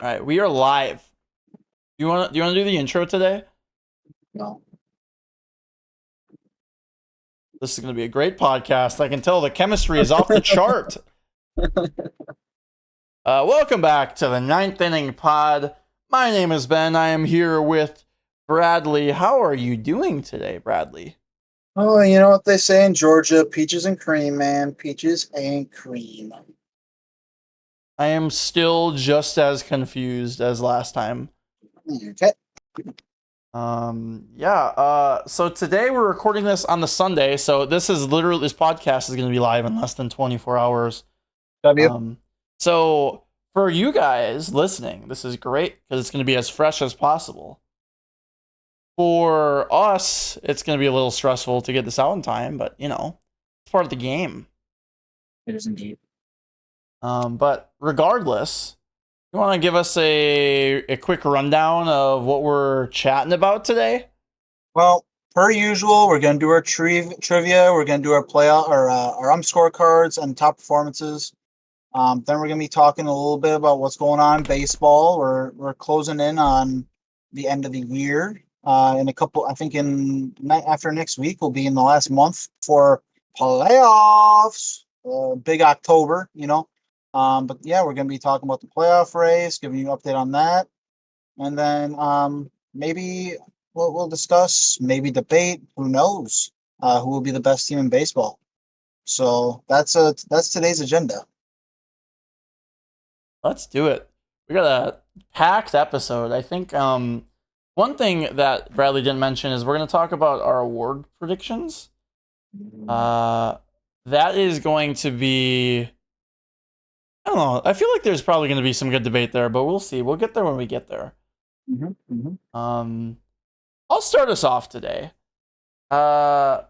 All right, we are live. Do you want to do the intro today? No. This is going to be a great podcast. I can tell the chemistry is off the chart. Welcome back to the ninth inning pod. My name is Ben. I am here with Bradley. How are you doing today, Bradley? Oh, you know what they say in Georgia? Peaches and cream, man. Peaches and cream. I am still just as confused as last time. Okay. So today we're recording this on the Sunday. So this podcast is going to be live in less than 24 hours. W. Um, so for you guys listening, this is great because it's going to be as fresh as possible. For us, it's going to be a little stressful to get this out in time, but it's part of the game. It is indeed. But regardless, you want to give us a quick rundown of what we're chatting about today? Well, per usual, we're gonna do our trivia. We're gonna do our playoff or our scorecards and top performances. Then we're gonna be talking a little bit about what's going on in baseball. We're closing in on the end of the year. In a couple, I think after next week, we'll be in the last month for playoffs. Big October, But yeah, we're gonna be talking about the playoff race, giving you an update on that, and then maybe we'll discuss, maybe debate. Who knows? Who will be the best team in baseball? So that's today's agenda. Let's do it. We got a packed episode. I think one thing that Bradley didn't mention is we're going to talk about our award predictions. That is going to be, I don't know. I feel like there's probably going to be some good debate there, but we'll see. We'll get there when we get there. I'll start us off today. I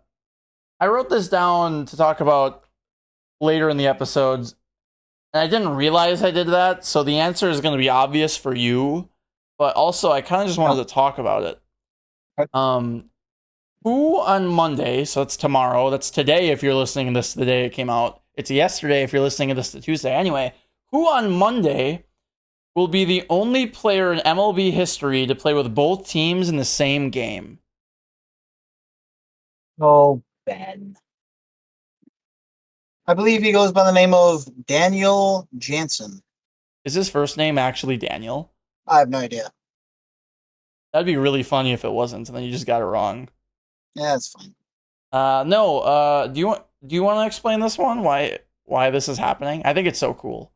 wrote this down to talk about later in the episodes, and I didn't realize I did that, so the answer is going to be obvious for you, but also I kind of just wanted to talk about it. Okay. Who on Monday, so it's tomorrow, that's today if you're listening to this the day it came out, it's yesterday if you're listening to this the Tuesday. Anyway, who on Monday will be the only player in MLB history to play with both teams in the same game? Oh, Ben. I believe he goes by the name of Daniel Jansen. Is his first name actually Daniel? I have no idea. That'd be really funny if it wasn't, and then you just got it wrong. Yeah, it's fine. No. Do you want to explain this one? Why this is happening? I think it's so cool.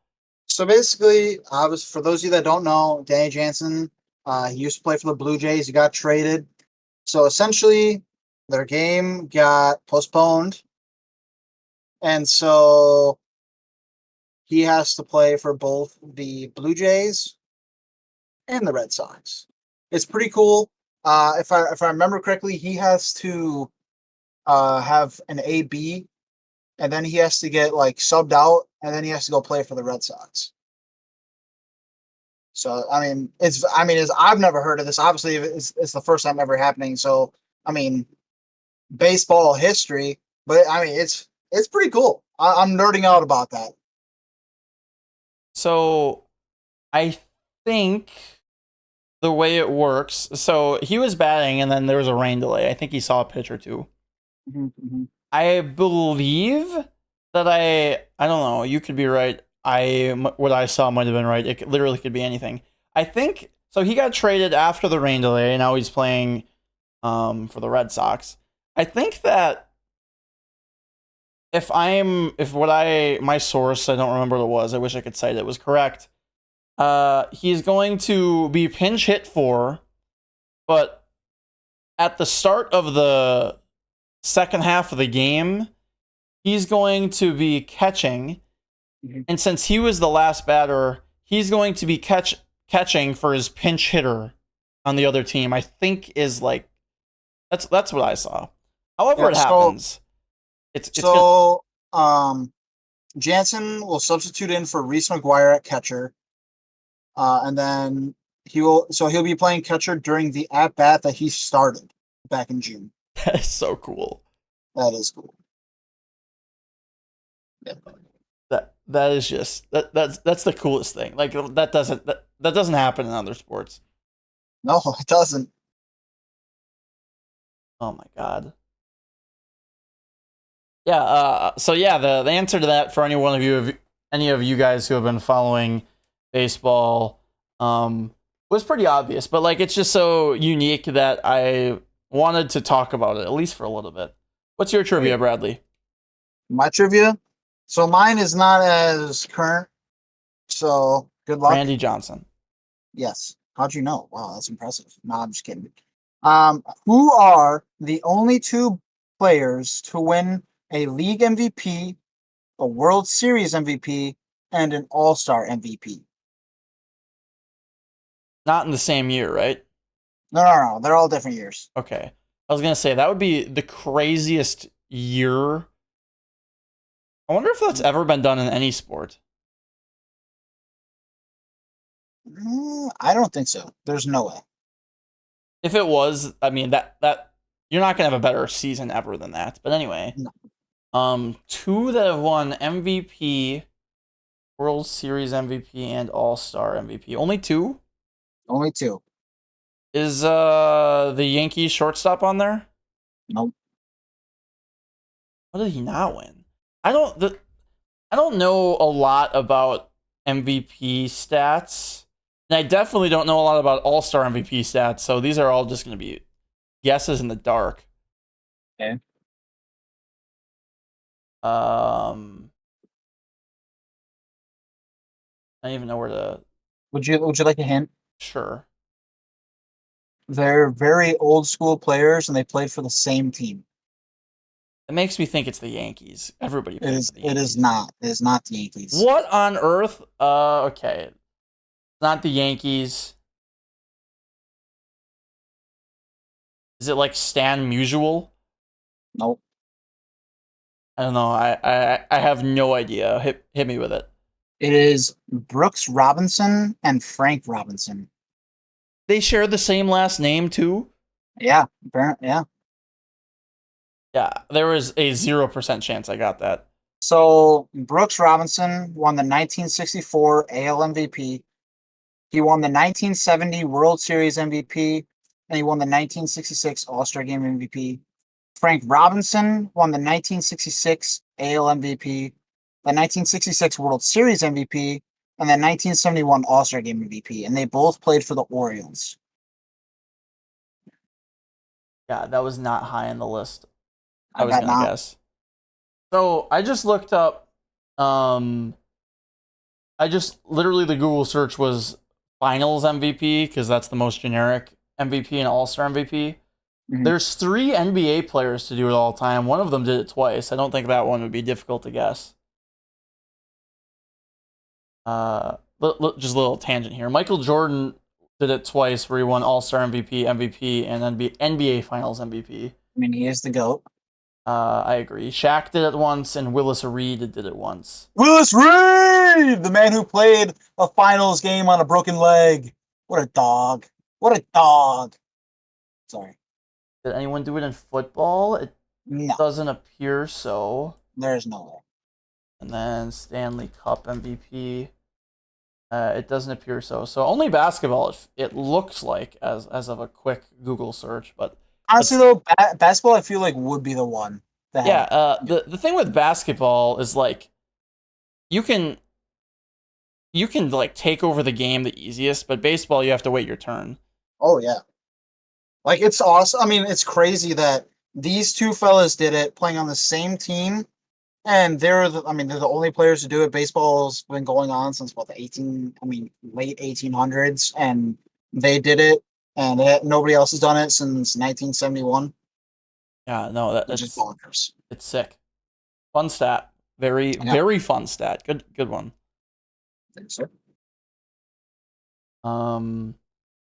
So basically, for those of you that don't know, Danny Jansen, he used to play for the Blue Jays. He got traded. So essentially, their game got postponed. And so he has to play for both the Blue Jays and the Red Sox. It's pretty cool. If I remember correctly, he has to have an AB, and then he has to get like subbed out, and then he has to go play for the Red Sox. So I've never heard of this. Obviously, it's the first time ever happening. So I mean, baseball history, but I mean it's pretty cool. I'm nerding out about that. So I think the way it works. So he was batting, and then there was a rain delay. I think he saw a pitch or two. Mm-hmm. I believe that I don't know. You could be right. What I saw might have been right. It literally could be anything. I think so. He got traded after the rain delay. Now he's playing for the Red Sox. I think that my source, I don't remember what it was. I wish I could cite it, was correct. He's going to be pinch hit for, but at the start of the second half of the game, he's going to be catching. Mm-hmm. And since he was the last batter, he's going to be catching for his pinch hitter on the other team. I think is like that's what I saw. However, Yeah. it happens. It's So Jansen will substitute in for Reese McGuire at catcher, and then he'll be playing catcher during the at bat that he started back in June. that is so cool. That is cool. Yeah. That is just that's the coolest thing. Like that doesn't that that doesn't happen in other sports. No, it doesn't. Oh my god. Yeah. So yeah, the answer to that for any of you guys who have been following baseball, was pretty obvious. But like, it's just so unique that I wanted to talk about it at least for a little bit. What's your trivia, Bradley? My trivia. So mine is not as current. So good luck. Randy Johnson. Yes. How'd you know? Wow, that's impressive. No, I'm just kidding. Who are the only two players to win a league MVP, a World Series MVP, and an All-Star MVP? Not in the same year, right? No. They're all different years. Okay. I was gonna say that would be the craziest year. I wonder if that's ever been done in any sport. I don't think so. There's no way. If it was, I mean that you're not gonna have a better season ever than that. But anyway, No. two that have won MVP, World Series MVP, and All Star MVP. Only two. Only two. Is the Yankees shortstop on there? Nope. What did he not win? I don't know a lot about MVP stats. And I definitely don't know a lot about All-Star MVP stats, so these are all just going to be guesses in the dark. Okay. I don't even know where to. Would you like a hint? Sure. They're very old school players and they played for the same team. It makes me think it's the Yankees. Everybody plays for the It Yankees. is not. It is not the Yankees. What on earth? Okay. Not the Yankees. Is it like Stan Musial? Nope. I don't know. I have no idea. Hit me with it. It is Brooks Robinson and Frank Robinson. They share the same last name too? Yeah, apparently, yeah. Yeah, there was a 0% chance I got that. So Brooks Robinson won the 1964 AL MVP. He won the 1970 World Series MVP, and he won the 1966 All-Star Game MVP. Frank Robinson won the 1966 AL MVP, the 1966 World Series MVP, and the 1971 All-Star Game MVP, and they both played for the Orioles. Yeah, that was not high on the list. I I was bet gonna not. guess. So I just looked up. I just literally the Google search was Finals MVP because that's the most generic MVP and All Star MVP. Mhm. There's three NBA players to do it all time. One of them did it twice. I don't think that one would be difficult to guess. Just a little tangent here. Michael Jordan did it twice, where he won All Star MVP, MVP, and then NBA Finals MVP. I mean, he is the GOAT. I agree. Shaq did it once, and Willis Reed did it once. Willis Reed, the man who played a finals game on a broken leg. What a dog. What a dog. Sorry. Did anyone do it in football? It No, doesn't appear so. there's no way. And then Stanley Cup MVP. It doesn't appear so. So only basketball. It looks like as of a quick Google search, but Honestly, though, basketball, I feel like would be the one. Yeah. The thing with basketball is like you can like take over the game the easiest, but baseball you have to wait your turn. Oh yeah. Like it's awesome. I mean, it's crazy that these two fellas did it playing on the same team, and they're the only players to do it. Baseball's been going on since what late 1800s, and they did it, and nobody else has done it since 1971, Yeah, no, which is it's bonkers. it's sick. Fun stat. Very Yeah. very fun stat. Good one. Thanks, sir.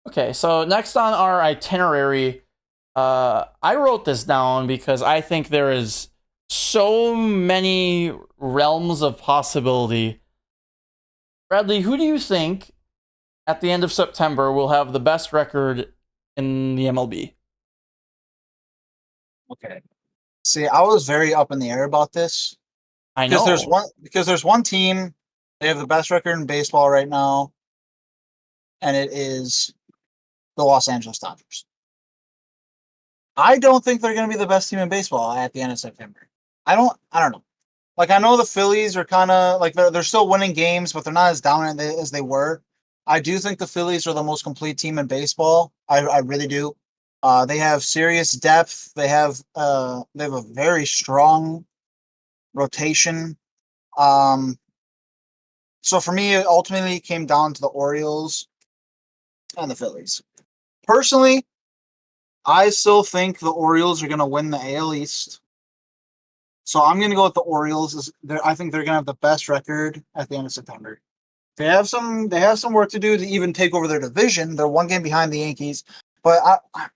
Okay, so next on our itinerary, I wrote this down because I think there is so many realms of possibility. Bradley, who do you think at the end of September will have the best record in the MLB? Okay. See, I was very up in the air about this I because know. there's one team. They have the best record in baseball right now. and it is the Los Angeles Dodgers. I don't think they're going to be the best team in baseball at the end of September. I don't know. Like, I know the Phillies are kind of like they're still winning games, but they're not as dominant as they were. I do think the Phillies are the most complete team in baseball. I really do. They have serious depth. They have a very strong rotation. Um, so for me, it ultimately came down to the Orioles and the Phillies. Personally, I still think the Orioles are going to win the AL East. So I'm going to go with the Orioles. I think they're going to have the best record at the end of September. They have some work to do to even take over their division. They're one game behind the Yankees, but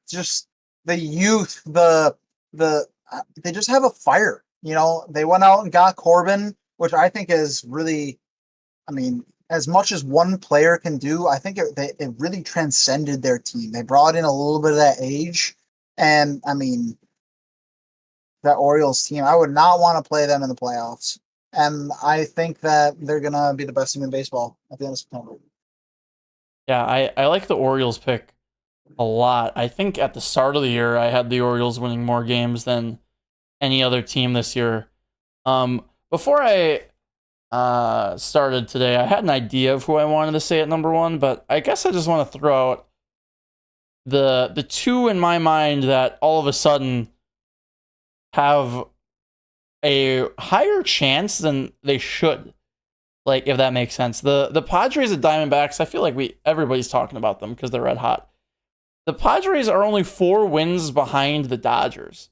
just the youth, they just have a fire. You know, they went out and got Corbin, which I think is really, I mean, as much as one player can do, I think it really transcended their team. They brought in a little bit of that age, and I mean, that Orioles team, I would not want to play them in the playoffs. And I think that they're going to be the best team in baseball at the end of September. Yeah, I like the Orioles pick a lot. I think at the start of the year, I had the Orioles winning more games than any other team this year. Before I started today, I had an idea of who I wanted to say at number one, but I guess I just want to throw out the two in my mind that all of a sudden have a higher chance than they should. Like, if that makes sense. The Padres and Diamondbacks, I feel like everybody's talking about them because they're red hot. The Padres are only 4 wins behind the Dodgers.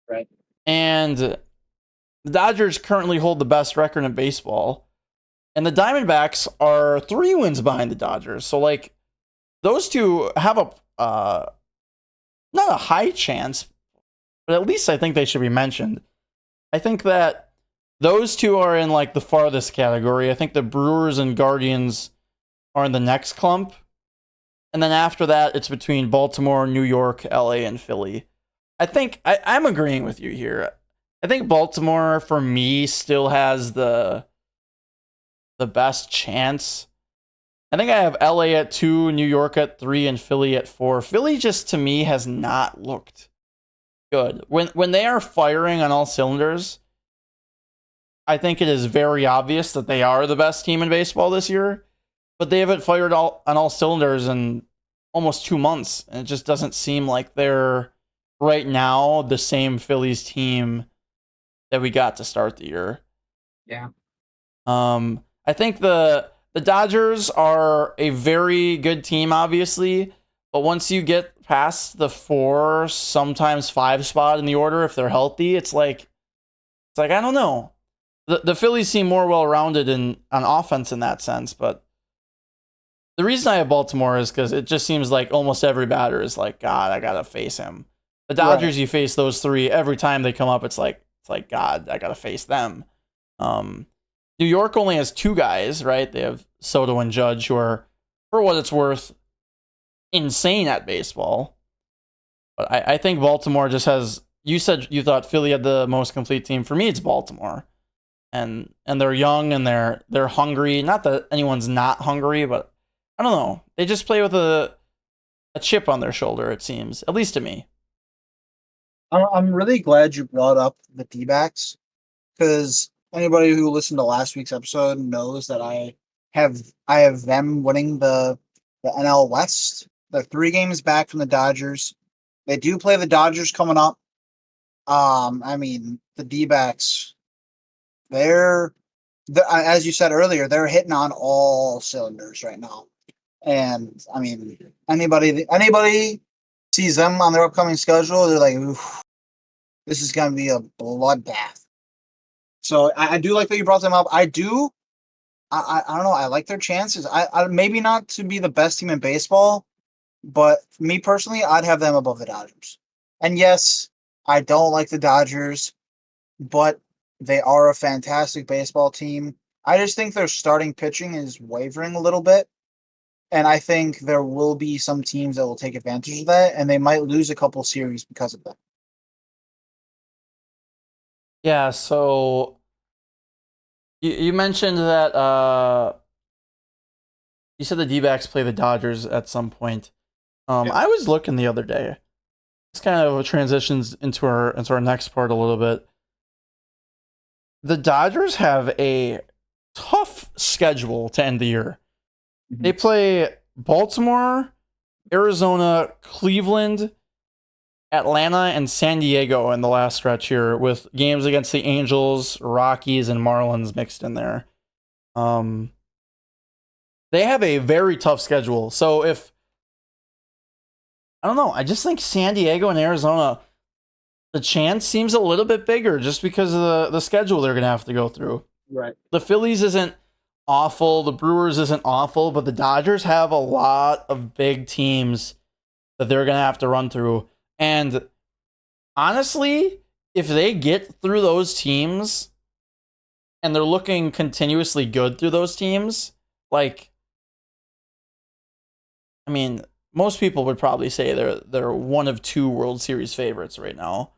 Right. And the Dodgers currently hold the best record in baseball. And the Diamondbacks are 3 wins behind the Dodgers. So, like, those two have not a high chance, but at least I think they should be mentioned. I think that those two are in, like, the farthest category. I think the Brewers and Guardians are in the next clump. And then after that, it's between Baltimore, New York, LA, and Philly. I think I'm agreeing with you here. I think Baltimore, for me, still has the best chance. I think I have LA at 2, New York at 3, and Philly at 4. Philly just, to me, has not looked good. When they are firing on all cylinders, I think it is very obvious that they are the best team in baseball this year. But they haven't fired on all cylinders in almost 2 months. And it just doesn't seem like they're, right now, the same Phillies team that we got to start the year. Yeah. I think the Dodgers are a very good team, obviously, but once you get past the 4, sometimes 5 spot in the order, if they're healthy, it's like I don't know. The Phillies seem more well-rounded on offense in that sense, but the reason I have Baltimore is because it just seems like almost every batter is like, God, I gotta face him. The Dodgers, You face those 3 every time they come up. It's like God, I gotta face them. New York only has 2 guys, right? They have Soto and Judge, who are, for what it's worth, insane at baseball. But I think Baltimore just has. You said you thought Philly had the most complete team. For me, it's Baltimore, and they're young and they're hungry. Not that anyone's not hungry, but I don't know. They just play with a chip on their shoulder. It seems, at least to me. I'm really glad you brought up the D-backs, because anybody who listened to last week's episode knows that I have them winning the NL West. They're 3 games back from the Dodgers. They do play the Dodgers coming up. I mean, the D-backs, they're as you said earlier, they're hitting on all cylinders right now. And I mean, anybody sees them on their upcoming schedule, they're like, oof, this is going to be a bloodbath. So I do like that you brought them up. I do. I don't know. I like their chances. I maybe not to be the best team in baseball, but me personally, I'd have them above the Dodgers. And yes, I don't like the Dodgers, but they are a fantastic baseball team. I just think their starting pitching is wavering a little bit. And I think there will be some teams that will take advantage of that, and they might lose a couple series because of that. Yeah. So you mentioned that You said the D-backs play the Dodgers at some point. Yeah. I was looking the other day. This kind of transitions into our next part a little bit. The Dodgers have a tough schedule to end the year. Mhm. They play Baltimore, Arizona, Cleveland, Atlanta, and San Diego in the last stretch here, with games against the Angels, Rockies, and Marlins mixed in there. They have a very tough schedule. So if I don't know, I just think San Diego and Arizona, the chance seems a little bit bigger just because of the schedule they're gonna have to go through. Right. The Phillies isn't awful, the Brewers isn't awful, but the Dodgers have a lot of big teams that they're gonna have to run through. And honestly, if they get through those teams and they're looking continuously good through those teams, like, I mean, most people would probably say they're one of two World Series favorites right now.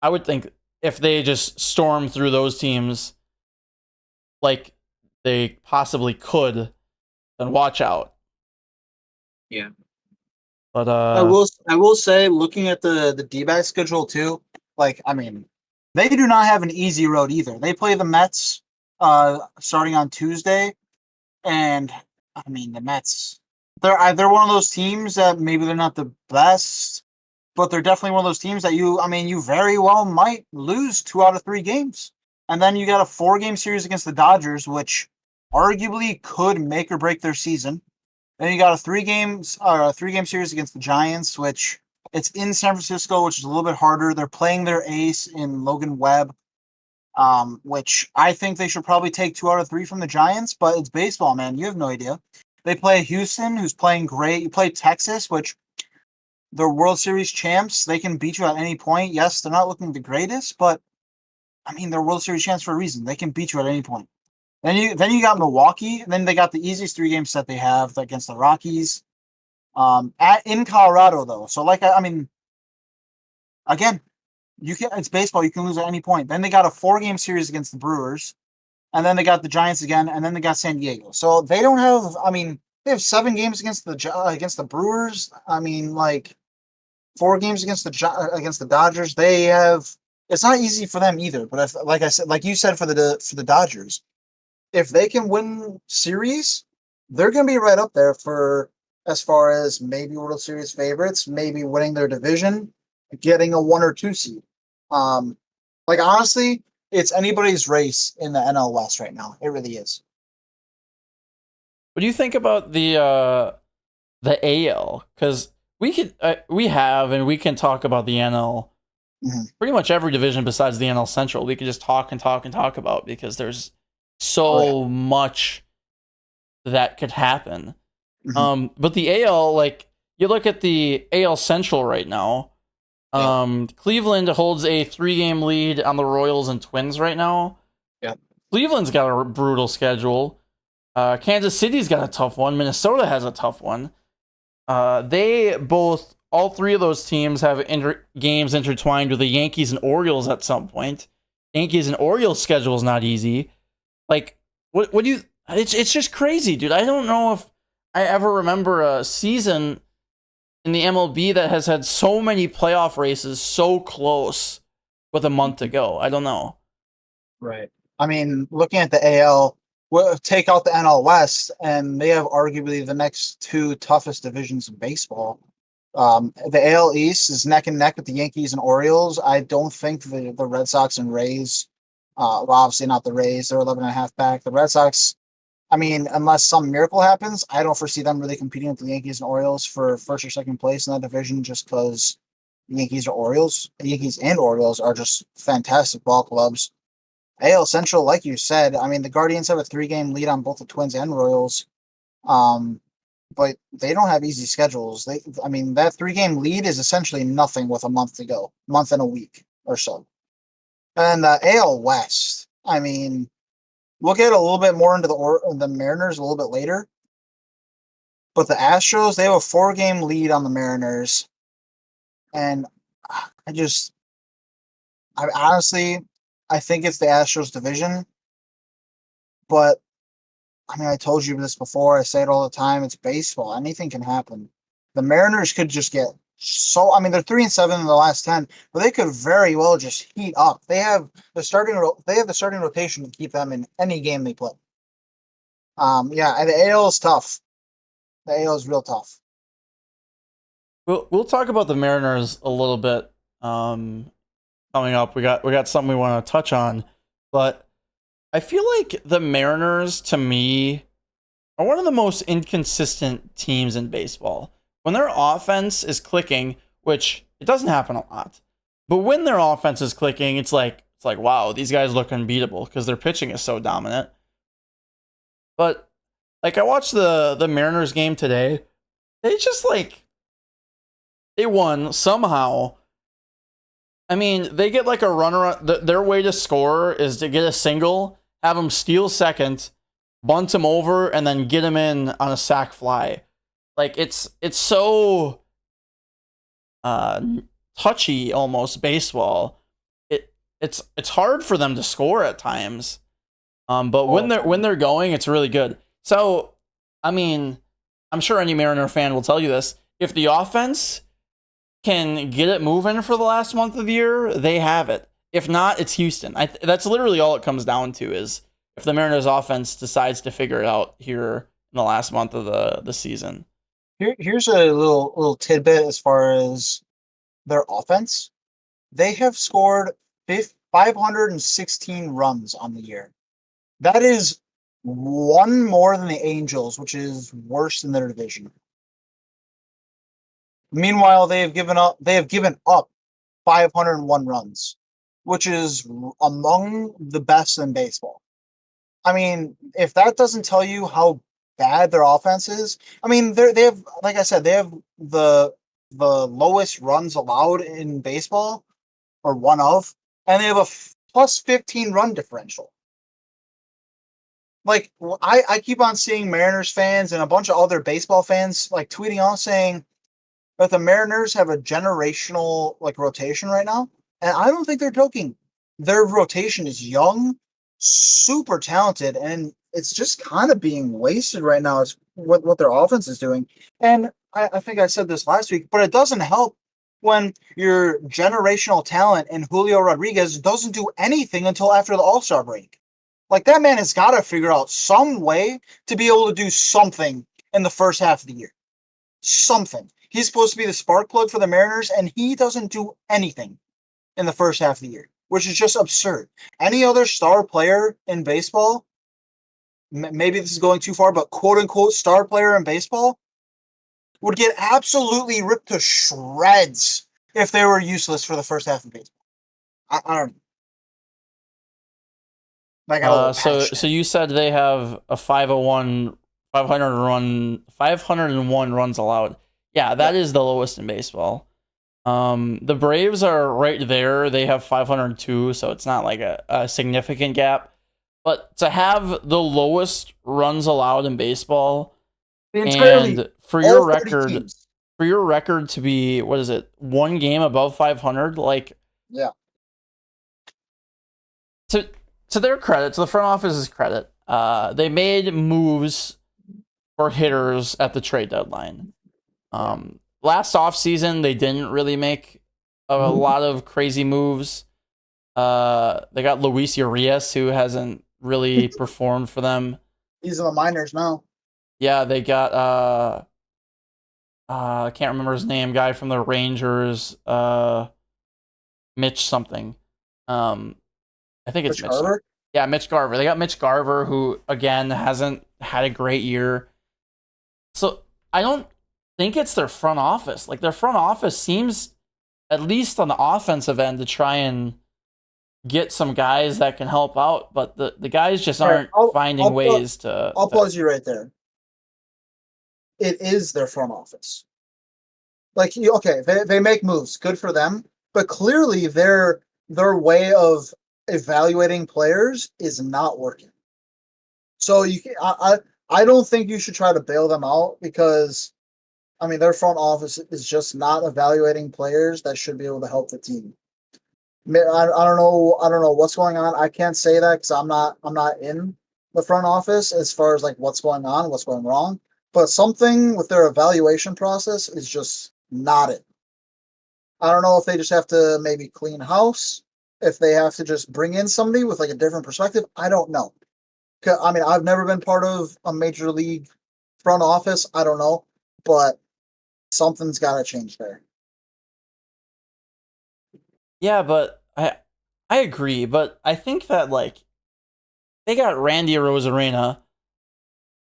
I would think if they just storm through those teams like they possibly could, then watch out. Yeah. But I will say, looking at the D-back schedule too, like, I mean, they do not have an easy road either. They play the Mets starting on Tuesday, and I mean the Mets, they're one of those teams that maybe they're not the best, but they're definitely one of those teams that you very well might lose 2 out of 3 games. And then you got a 4-game series against the Dodgers, which arguably could make or break their season. Then you got a 3-game series against the Giants, which it's in San Francisco, which is a little bit harder. They're playing their ace in Logan Webb, which I think they should probably take 2 out of 3 from the Giants, but it's baseball, man. You have no idea. They play Houston, who's playing great. You play Texas, which they're World Series champs. They can beat you at any point. Yes, they're not looking the greatest, but I mean, they're World Series champs for a reason. They can beat you at any point. Then you got Milwaukee, and then they got the easiest 3-game set they have against the Rockies. In Colorado though, so like I mean, again, it's baseball. You can lose at any point. Then they got a 4-game series against the Brewers, and then they got the Giants again, and then they got San Diego. So they don't have. I mean, they have 7 games against the Brewers. I mean, like 4 games against the Dodgers. They have. It's not easy for them either. But if, like I said, like you said for the Dodgers, if they can win series, they're going to be right up there for as far as maybe World Series favorites, maybe winning their division, getting a 1 or 2 seed. Like honestly, it's anybody's race in the NL West right now. It really is. what do you think about the AL? Because we have and we can talk about the NL. Pretty much every division besides the NL Central, we could just talk and talk and talk about because there's so much that could happen. But the AL, like you look at the AL Central right now, Cleveland holds a 3-game lead on the Royals and Twins right now. Yeah. Cleveland's got a brutal schedule. Kansas City's got a tough one. Minnesota has a tough one. All 3 of those teams have games intertwined with the Yankees and Orioles at some point. Yankees and Orioles schedule is not easy. Like, what do you? It's just crazy, dude. I don't know if I ever remember a season in the MLB that has had so many playoff races so close with a month to go. I don't know. Right. I mean, looking at the AL, take out the NL West, and they have arguably the next 2 toughest divisions in baseball. The AL East is neck and neck with the Yankees and Orioles. I don't think the Red Sox and Rays, well, obviously not the Rays, they're 11.5 back. The Red Sox, I mean, unless some miracle happens, I don't foresee them really competing with the Yankees and Orioles for first or second place in that division just because the Yankees and Orioles are just fantastic ball clubs. AL Central, like you said, I mean, the Guardians have a 3-game lead on both the Twins and Royals. But they don't have easy schedules. I mean, that 3-game lead is essentially nothing with a month to go, month and a week or so. And the AL West, I mean, we'll get a little bit more into the Mariners a little bit later. But the Astros, they have a 4-game lead on the Mariners, and I honestly, I think it's the Astros division, but I mean, I told you this before. I say it all the time. It's baseball. Anything can happen. The Mariners could just get so. I mean, they're 3-7 in the last 10, but they could very well just heat up. They have the starting rotation to keep them in any game they play. Yeah, and the AL is tough. The AL is real tough. We'll talk about the Mariners a little bit coming up. We got something we want to touch on, but I feel like the Mariners, to me, are one of the most inconsistent teams in baseball. When their offense is clicking, which it doesn't happen a lot, but when their offense is clicking, it's like wow, these guys look unbeatable because their pitching is so dominant. But like I watched the Mariners game today, they just they won somehow. I mean, they get like a runner. Their way to score is to get a single, have them steal second, bunt him over, and then get him in on a sac fly. Like it's so touchy almost baseball. It's hard for them to score at times. But when they're going, it's really good. So, I mean, I'm sure any Mariner fan will tell you this. If the offense can get it moving for the last month of the year, they have it. If not, it's Houston. That's literally all it comes down to is if the Mariners offense decides to figure it out here in the last month of the season. Here's a little tidbit as far as their offense. They have scored 516 runs on the year. That is one more than the Angels, which is worse than their division. Meanwhile, they have given up 501 runs, which is among the best in baseball. I mean, if that doesn't tell you how bad their offense is, I mean, they have, like I said, they have the lowest runs allowed in baseball, or one of, and they have a plus 15 run differential. Like, I keep on seeing Mariners fans and a bunch of other baseball fans like tweeting out saying that the Mariners have a generational like rotation right now, and I don't think they're joking. Their rotation is young, super talented, and it's just kind of being wasted right now. Is what their offense is doing, and I think I said this last week, but it doesn't help when your generational talent in Julio Rodriguez doesn't do anything until after the All-Star break. Like, that man has got to figure out some way to be able to do something in the first half of the year. Something. He's supposed to be the spark plug for the Mariners, and he doesn't do anything in the first half of the year, which is just absurd. Any other star player in baseball, maybe this is going too far, but quote-unquote star player in baseball, would get absolutely ripped to shreds if they were useless for the first half of baseball. I don't know. So you said they have a 501 runs allowed. Yeah, that is the lowest in baseball. The Braves are right there. They have 502, so it's not like a significant gap. But to have the lowest runs allowed in baseball, and for your record to be, what is it, one game above 500, like, yeah. To their credit, to the front office's credit, they made moves for hitters at the trade deadline. Last offseason, they didn't really make a lot of crazy moves. They got Luis Urias, who hasn't really performed for them. He's in the minors now. Yeah, they got I can't remember his name, guy from the Rangers, Mitch something. I think it's Mitch Garver? Yeah, Mitch Garver. They got Mitch Garver, who, again, hasn't had a great year. So I don't think it's their front office. Like, their front office seems, at least on the offensive end, to try and get some guys that can help out, but the guys just aren't finding ways to... I'll pause you right there. It is their front office. Like, okay, they make moves. Good for them. But clearly their way of evaluating players is not working. So I don't think you should try to bail them out, because I mean, their front office is just not evaluating players that should be able to help the team. I don't know what's going on. I can't say that because I'm not in the front office as far as like what's going on, what's going wrong, but something with their evaluation process is just not it. I don't know if they just have to maybe clean house, if they have to just bring in somebody with like a different perspective. I don't know. I mean, I've never been part of a major league front office. I don't know, but something's got to change there. Yeah, but I agree, but I think that like they got Randy Rosarena.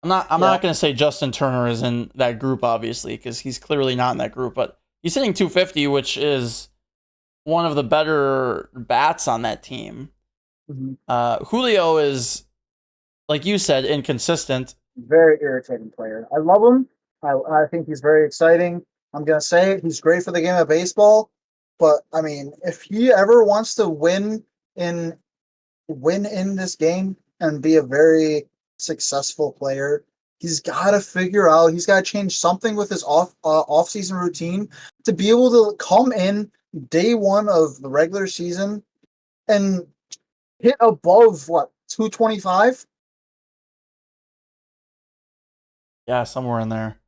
I'm not gonna say Justin Turner is in that group, obviously, because he's clearly not in that group, but he's hitting 250, which is one of the better bats on that team. Julio is, like you said, inconsistent. Very irritating player. I love him. I think he's very exciting. I'm gonna say it. He's great for the game of baseball, but I mean, if he ever wants to in win in this game and be a very successful player, he's got to figure out. He's got to change something with his off season routine to be able to come in day one of the regular season and hit above what 225. Yeah, somewhere in there.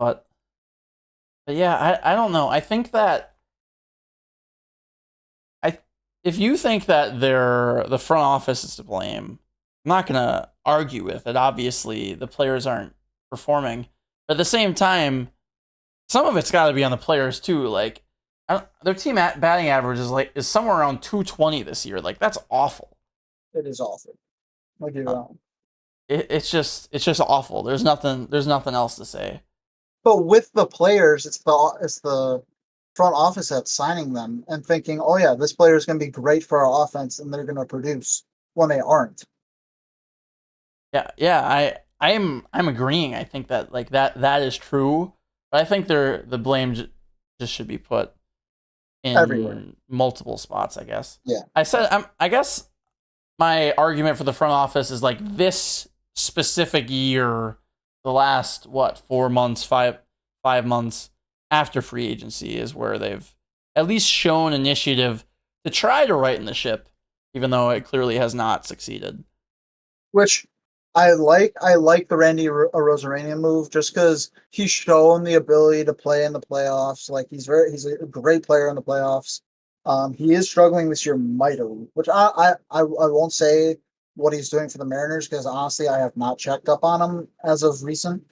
But yeah, I don't know. I think that if you think that the front office is to blame, I'm not gonna argue with it. Obviously, the players aren't performing. But at the same time, some of it's got to be on the players too. Like their team batting average is somewhere around 220 this year. Like that's awful. It is awful. Like you're wrong. It's just awful. There's nothing else to say. But with the players, it's the front office that's signing them and thinking, oh yeah, this player is going to be great for our offense, and they're going to produce when they aren't. Yeah. I'm agreeing. I think that like that is true, but I think the blame just should be put in Everywhere. multiple spots. I guess. Yeah. I guess my argument for the front office is like this specific year, the last 4 months, 5 months after free agency is where they've at least shown initiative to try to right in the ship, even though it clearly has not succeeded. Which I like. I like the Randy Rosarania move just because he's shown the ability to play in the playoffs. Like he's a great player in the playoffs. He is struggling this year mightily, which I won't say what he's doing for the Mariners because honestly I have not checked up on him as of recent.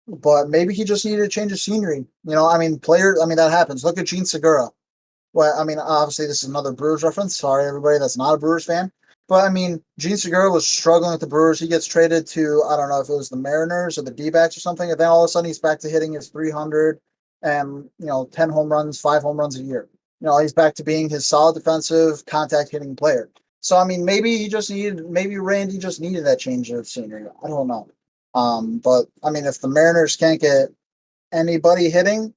But maybe he just needed to change of scenery. I mean, that happens. Look at Gene Segura. Well, I mean, obviously this is another Brewers reference. Sorry, everybody that's not a Brewers fan. But I mean, Gene Segura was struggling with the Brewers. He gets traded to, I don't know if it was the Mariners or the D-backs or something, and then all of a sudden he's back to hitting his 300 and 10 home runs, 5 home runs a year. He's back to being his solid defensive contact hitting player. So I mean, maybe Randy just needed that change of scenery. I don't know. But I mean, if the Mariners can't get anybody hitting,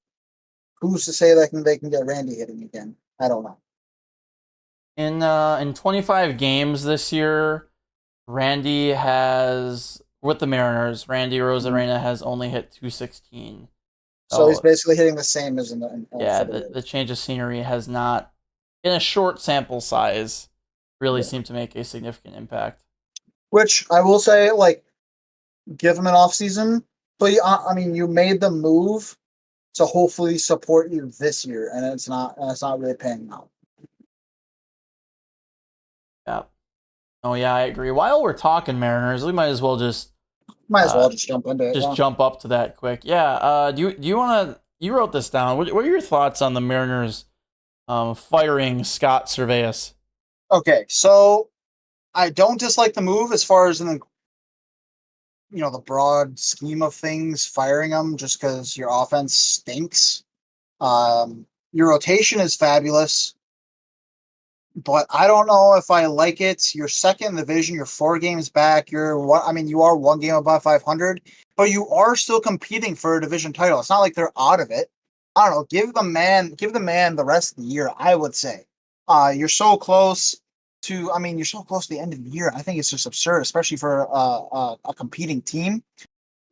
who's to say that they can get Randy hitting again? I don't know. In 25 games this year, Randy has with the Mariners. Randy Rosarena has only hit 216. So he's basically hitting the same as in the yeah. The change of scenery has not, in a short sample size, really seemed to make a significant impact. Which I will say, like, give him an off season, but I mean, you made the move to hopefully support you this year, and it's not really paying out. Yeah. Oh yeah, I agree. While we're talking Mariners, we might as well just Jump into it. Just jump up to that quick. Yeah. Do you want to? You wrote this down. What are your thoughts on the Mariners firing Scott Servais? Okay, so I don't dislike the move as far as in the broad scheme of things, firing him just because your offense stinks. Your rotation is fabulous, but I don't know if I like it. You're second in the division. You're 4 games back. You are 1 game above 500, but you are still competing for a division title. It's not like they're out of it. I don't know. Give the man the rest of the year, I would say. You're so close to the end of the year. I think it's just absurd, especially for a competing team.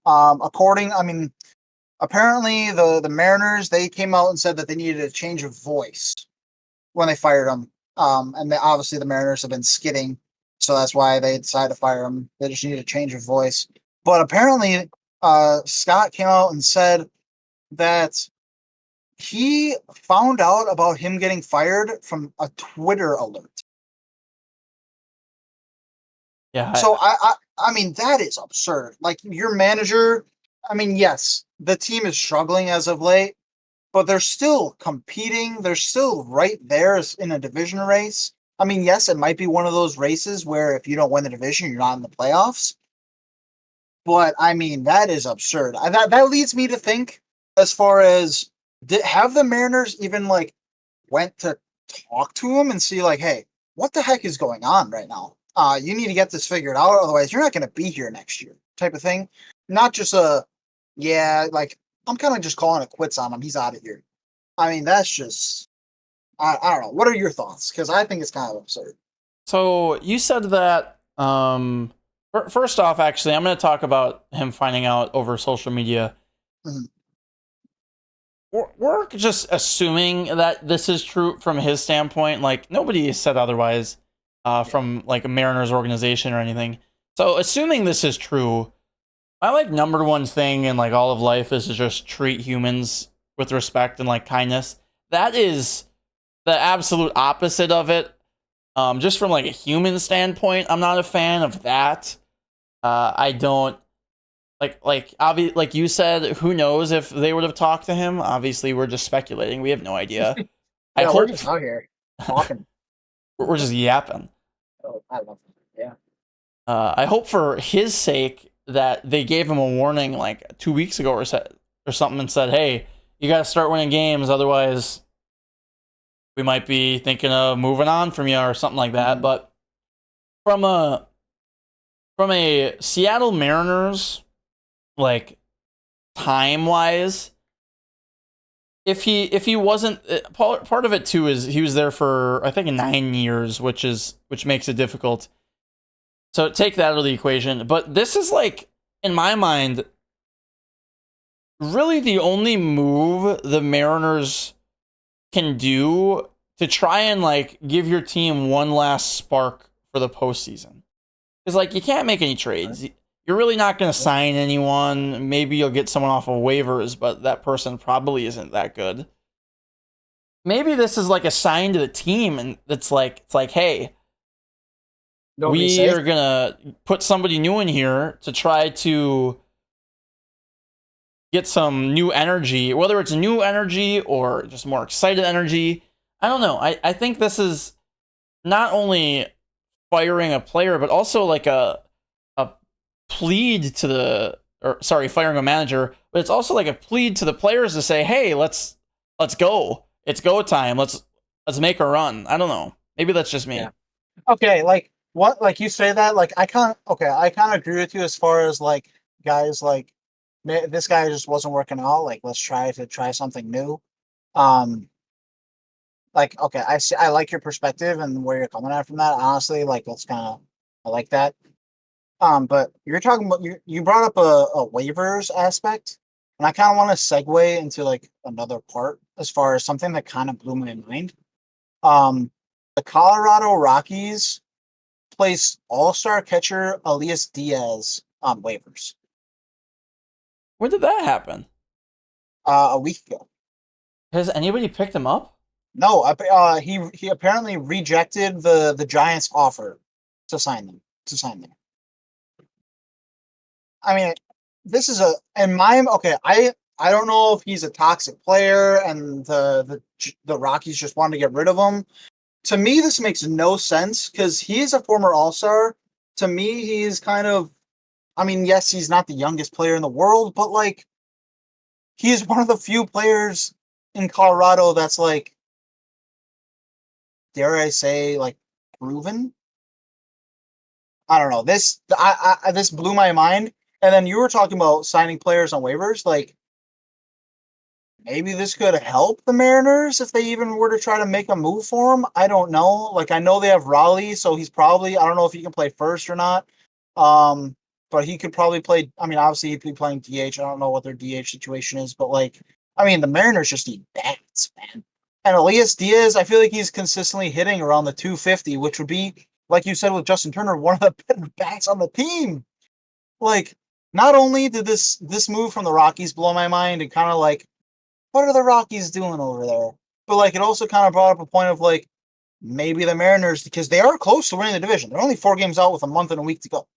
Apparently the Mariners, they came out and said that they needed a change of voice when they fired him And obviously the Mariners have been skidding, so that's why they decided to fire him. They just need a change of voice. But apparently, Scott came out and said that he found out about him getting fired from a Twitter alert. Yeah. So I mean that is absurd. Like your manager, I mean, yes, the team is struggling as of late, but they're still competing. They're still right there in a division race. I mean, yes, it might be one of those races where if you don't win the division, you're not in the playoffs. But I mean, that is absurd. That leads me to think, as far as have the Mariners even like went to talk to him and see like, hey, what the heck is going on right now? You need to get this figured out, otherwise you're not going to be here next year, type of thing. Not just yeah, like I'm kind of just calling it quits on him. He's out of here. I mean, that's just I don't know. What are your thoughts? Because I think it's kind of absurd. So you said that. First off, actually, I'm going to talk about him finding out over social media. Mhm. We're just assuming that this is true from his standpoint. Like nobody said otherwise from like a Mariners organization or anything. So assuming this is true, my like number one thing in like all of life is to just treat humans with respect and like kindness. That is the absolute opposite of it. Just from like a human standpoint, I'm not a fan of that. I don't like you said. Who knows if they would have talked to him? Obviously, we're just speculating. We have no idea. I Yeah, we're hope just out here talking. we're just yapping. Oh, I love it. Yeah. I hope for his sake that they gave him a warning like 2 weeks ago or something and said, "Hey, you got to start winning games, otherwise we might be thinking of moving on from you or something like that." Mhm. But from a Seattle Mariners like time wise, if he wasn't part of it too is he was there for I think 9 years, which makes it difficult. So take that out of the equation. But this is like in my mind really the only move the Mariners can do to try and like give your team one last spark for the postseason. Because like you can't make any trades. You're really not going to sign anyone. Maybe you'll get someone off of waivers, but that person probably isn't that good. Maybe this is like a sign to the team, and it's like hey, we are gonna put somebody new in here to try to get some new energy, whether it's new energy or just more excited energy. I don't know. I think this is not only firing a player, but also like a plead to firing a manager, but it's also like a plead to the players to say, hey, let's go. It's go time. Let's make a run. I don't know. Maybe that's just me. Yeah. Okay, like what? Like you say that? Like I kind of agree with you as far as like guys like this guy just wasn't working out. Like let's try something new. Um, like okay, I like your perspective and where you're coming at from that. Honestly, like that's kind of I like that. But you're talking about you brought up a waivers aspect, and I kind of want to segue into like another part as far as something that kind of blew my mind. Um, the Colorado Rockies placed All-Star catcher Elias Diaz on waivers When did that happen? a week ago. Has anybody picked him up? No, he apparently rejected the Giants' offer to sign them. I mean, this is in my okay. I don't know if he's a toxic player and the Rockies just wanted to get rid of him. To me, this makes no sense because he is a former All-Star. To me, he's kind of. I mean, yes, he's not the youngest player in the world, but like, he's one of the few players in Colorado that's like, dare I say, like proven. I don't know. This blew my mind. And then you were talking about signing players on waivers. Like maybe this could help the Mariners if they even were to try to make a move for him. I don't know. Like I know they have Raleigh, so he's probably I don't know if he can play first or not. But he could probably play. I mean, obviously he'd be playing DH. I don't know what their DH situation is, but like I mean, the Mariners just need bats, man. And Elias Diaz, I feel like he's consistently hitting around the 250, which would be, like you said with Justin Turner, one of the better bats on the team. Like, not only did this move from the Rockies blow my mind and kind of like, what are the Rockies doing over there? But like, it also kind of brought up a point of like, maybe the Mariners, because they are close to winning the division. They're only 4 games out with a month and a week to go.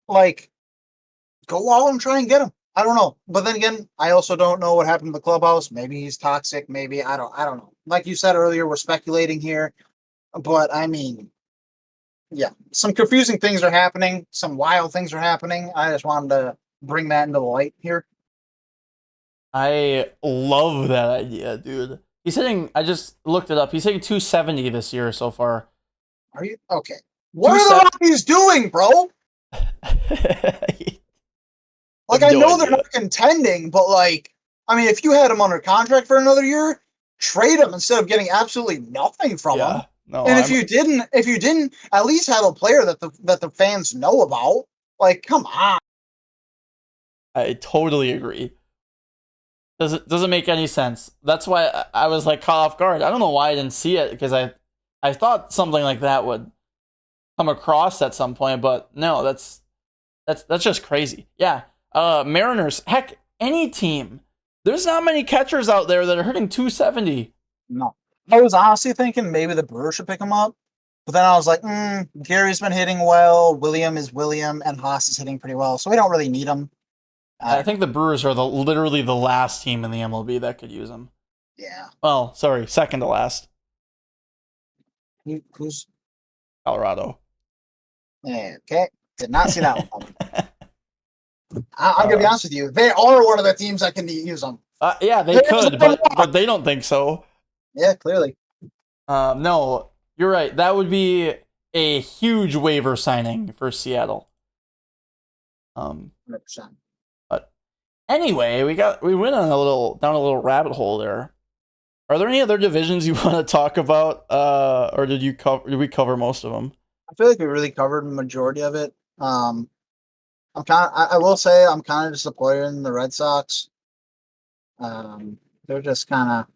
Like, go out and try and get him. I don't know. But then again, I also don't know what happened to the clubhouse. Maybe he's toxic. Maybe I don't know. Like you said earlier, we're speculating here. But I mean, yeah, some confusing things are happening. Some wild things are happening. I just wanted to bring that into the light here. I love that idea, dude. He's hitting. I just looked it up. He's hitting 270 this year so far. Are you okay? What are the Rockies doing, bro? Like, I know they're not contending, but like, I mean, if you had him under contract for another year, trade him instead of getting absolutely nothing from him. No, and if you didn't, at least have a player that the fans know about. Like, come on. I totally agree. Doesn't make any sense. That's why I was like caught off guard. I don't know why I didn't see it because I thought something like that would come across at some point, but no, that's just crazy. Yeah. Mariners, heck, any team. There's not many catchers out there that are hitting 270. No. I was honestly thinking maybe the Brewers should pick him up. But then I was like, Gary's been hitting well, William is William, and Haas is hitting pretty well, so we don't really need him. I think the Brewers are literally the last team in the MLB that could use him. Yeah. Well, sorry, second to last. Who's? Colorado. Okay. Did not see that one. I'm going to be honest with you. They are one of the teams that can use them. Yeah, they could, but they don't think so. Yeah, clearly. No, you're right. That would be a huge waiver signing for Seattle. 100%. But anyway, we went on down a little rabbit hole there. Are there any other divisions you want to talk about, or did we cover most of them? I feel like we really covered the majority of it. I will say I'm kind of disappointed in the Red Sox. They're just kind of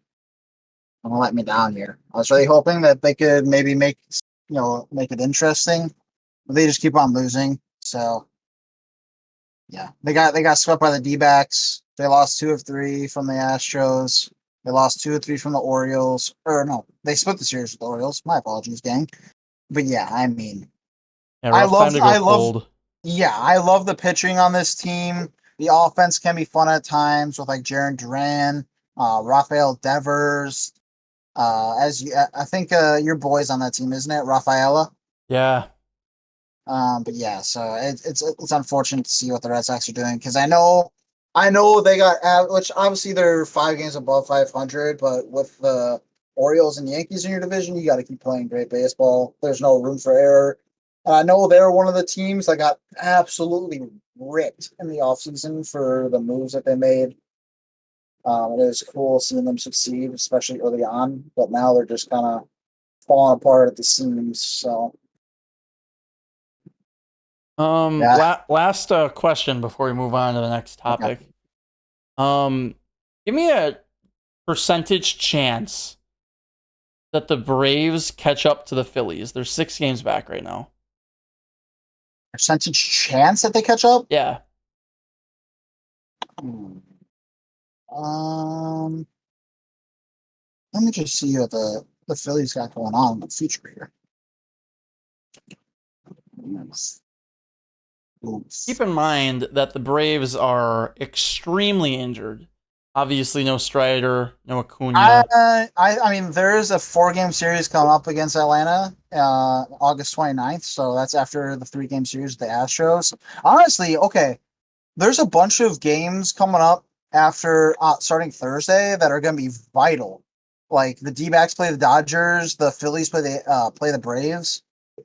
gonna let me down here. I was really hoping that they could maybe make it interesting, but they just keep on losing. So yeah, they got swept by the D-backs. They lost 2 of 3 from the Astros. They lost 2 of 3 from the Orioles. Or no, they split the series with the Orioles. My apologies, gang. But yeah, I mean, Yeah, I love the pitching on this team. The offense can be fun at times with like Jarren Duran, Rafael Devers. I think your boy's on that team, isn't it, Rafaela? Yeah. But yeah, so it's unfortunate to see what the Red Sox are doing because I know they got which obviously they're 5 games above 500, but with the Orioles and Yankees in your division, you got to keep playing great baseball. There's no room for error. I know they're one of the teams that got absolutely ripped in the offseason for the moves that they made. It was cool seeing them succeed, especially early on, but now they're just kind of falling apart at the seams. So, last question before we move on to the next topic. Okay. Give me a percentage chance that the Braves catch up to the Phillies. They're 6 games back right now. Percentage chance that they catch up? Yeah. Let me just see what the Phillies got going on in the future here. Keep in mind that the Braves are extremely injured. Obviously, no Strider, no Acuna. I mean, there is a 4-game series coming up against Atlanta, August 29th. So that's after the 3-game series with the Astros. Honestly, okay, there's a bunch of games coming up after starting Thursday that are going to be vital. Like the D-backs play the Dodgers, the Phillies play the Braves.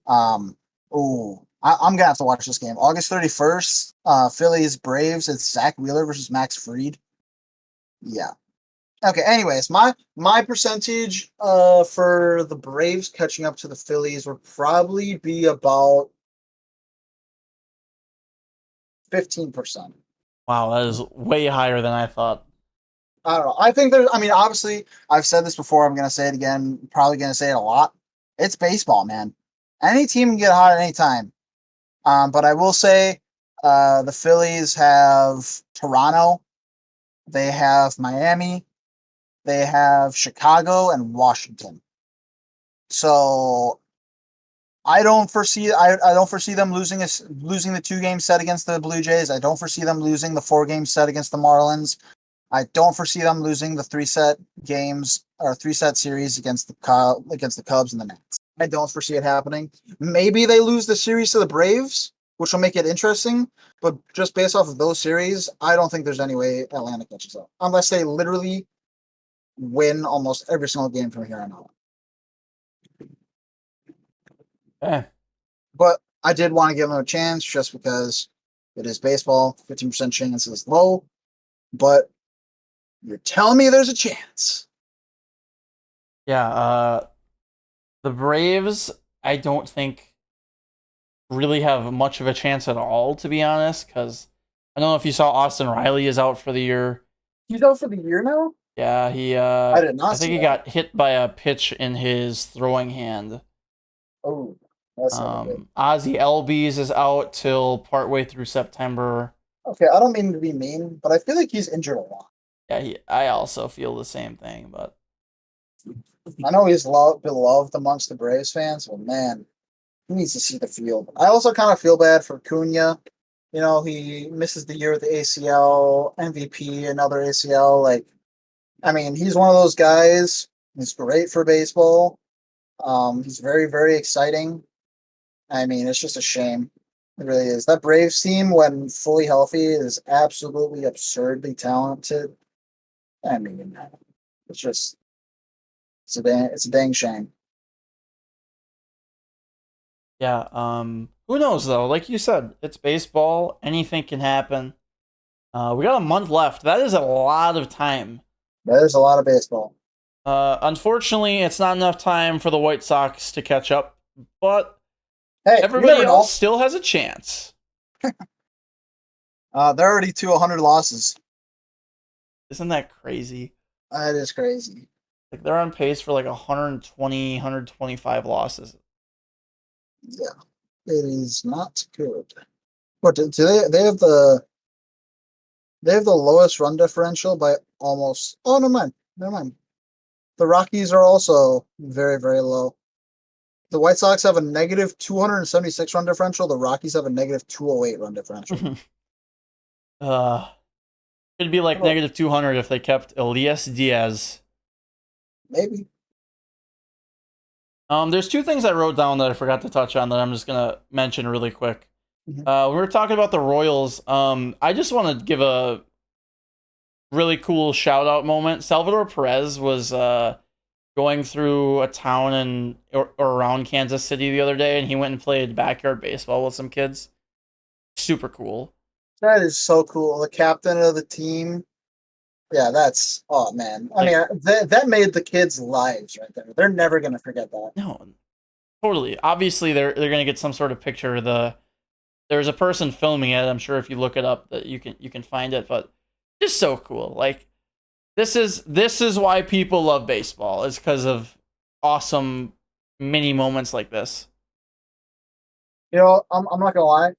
I'm gonna have to watch this game. August 31st, Phillies Braves. It's Zach Wheeler versus Max Fried. Yeah. Okay. Anyways, my percentage for the Braves catching up to the Phillies would probably be about 15%. Wow, that is way higher than I thought. I don't know. I think there's. I mean, obviously, I've said this before. I'm gonna say it again. Probably gonna say it a lot. It's baseball, man. Any team can get hot at any time. But I will say, the Phillies have Toronto. They have Miami. They have Chicago and Washington. So I don't foresee them losing losing the 2 game set against the Blue Jays. I don't foresee them losing the 4 game set against the Marlins. I don't foresee them losing the 3 set games or 3 set series against the Cubs and the Nats. I don't foresee it happening. Maybe they lose the series to the Braves, which will make it interesting. But just based off of those series, I don't think there's any way Atlanta catches up unless they literally win almost every single game from here on out. Eh. But I did want to give them a chance just because it is baseball. 15% chance is low, but you're telling me there's a chance. Yeah, the Braves, I don't think really have much of a chance at all, to be honest, because I don't know if you saw Austin Riley is out for the year. He's out for the year now? Yeah, he I did not I think see he that. got hit by a pitch in his throwing hand. Oh, that's not good. Ozzy Albies is out till partway through September. Okay, I don't mean to be mean, but I feel like he's injured a lot. Yeah, I also feel the same thing, but I know he's beloved amongst the Braves fans, but man, he needs to see the field. I also kind of feel bad for Cunha. You know, he misses the year with the ACL, MVP, another ACL. Like, I mean, he's one of those guys. He's great for baseball. He's very, very exciting. I mean, it's just a shame. It really is. That Braves team, when fully healthy, is absolutely absurdly talented. I mean, it's just it's a dang shame. yeah, who knows though? Like you said, it's baseball. Anything can happen. We got a month left. That is a lot of time. There's a lot of baseball. Unfortunately, it's not enough time for the White Sox to catch up, but Hey, everybody else still has a chance. They're already to 100 losses. Isn't that crazy? That is crazy. Like they're on pace for like 120, 125 losses. Yeah, it is not good. What do they? They have the lowest run differential by almost. Oh, never mind. Never mind. The Rockies are also very, very low. The White Sox have a negative 276 run differential. The Rockies have a negative 208 run differential. It'd be like negative 200 if they kept Elias Diaz. Maybe. There's 2 things I wrote down that I forgot to touch on that I'm just gonna mention really quick. Mhm. We were talking about the Royals. I just want to give a really cool shout out moment. Salvador Perez was going through a town or around Kansas City the other day, and he went and played backyard baseball with some kids. Super cool. That is so cool. The captain of the team. Yeah, that's oh man. I Like, mean, that made the kids' lives right there. They're never gonna forget that. no, totally. Obviously, they're gonna get some sort of picture. There's a person filming it. I'm sure if you look it up that you can find it. But just so cool. Like this is why people love baseball. Is because of awesome mini moments like this. You know, I'm not gonna lie.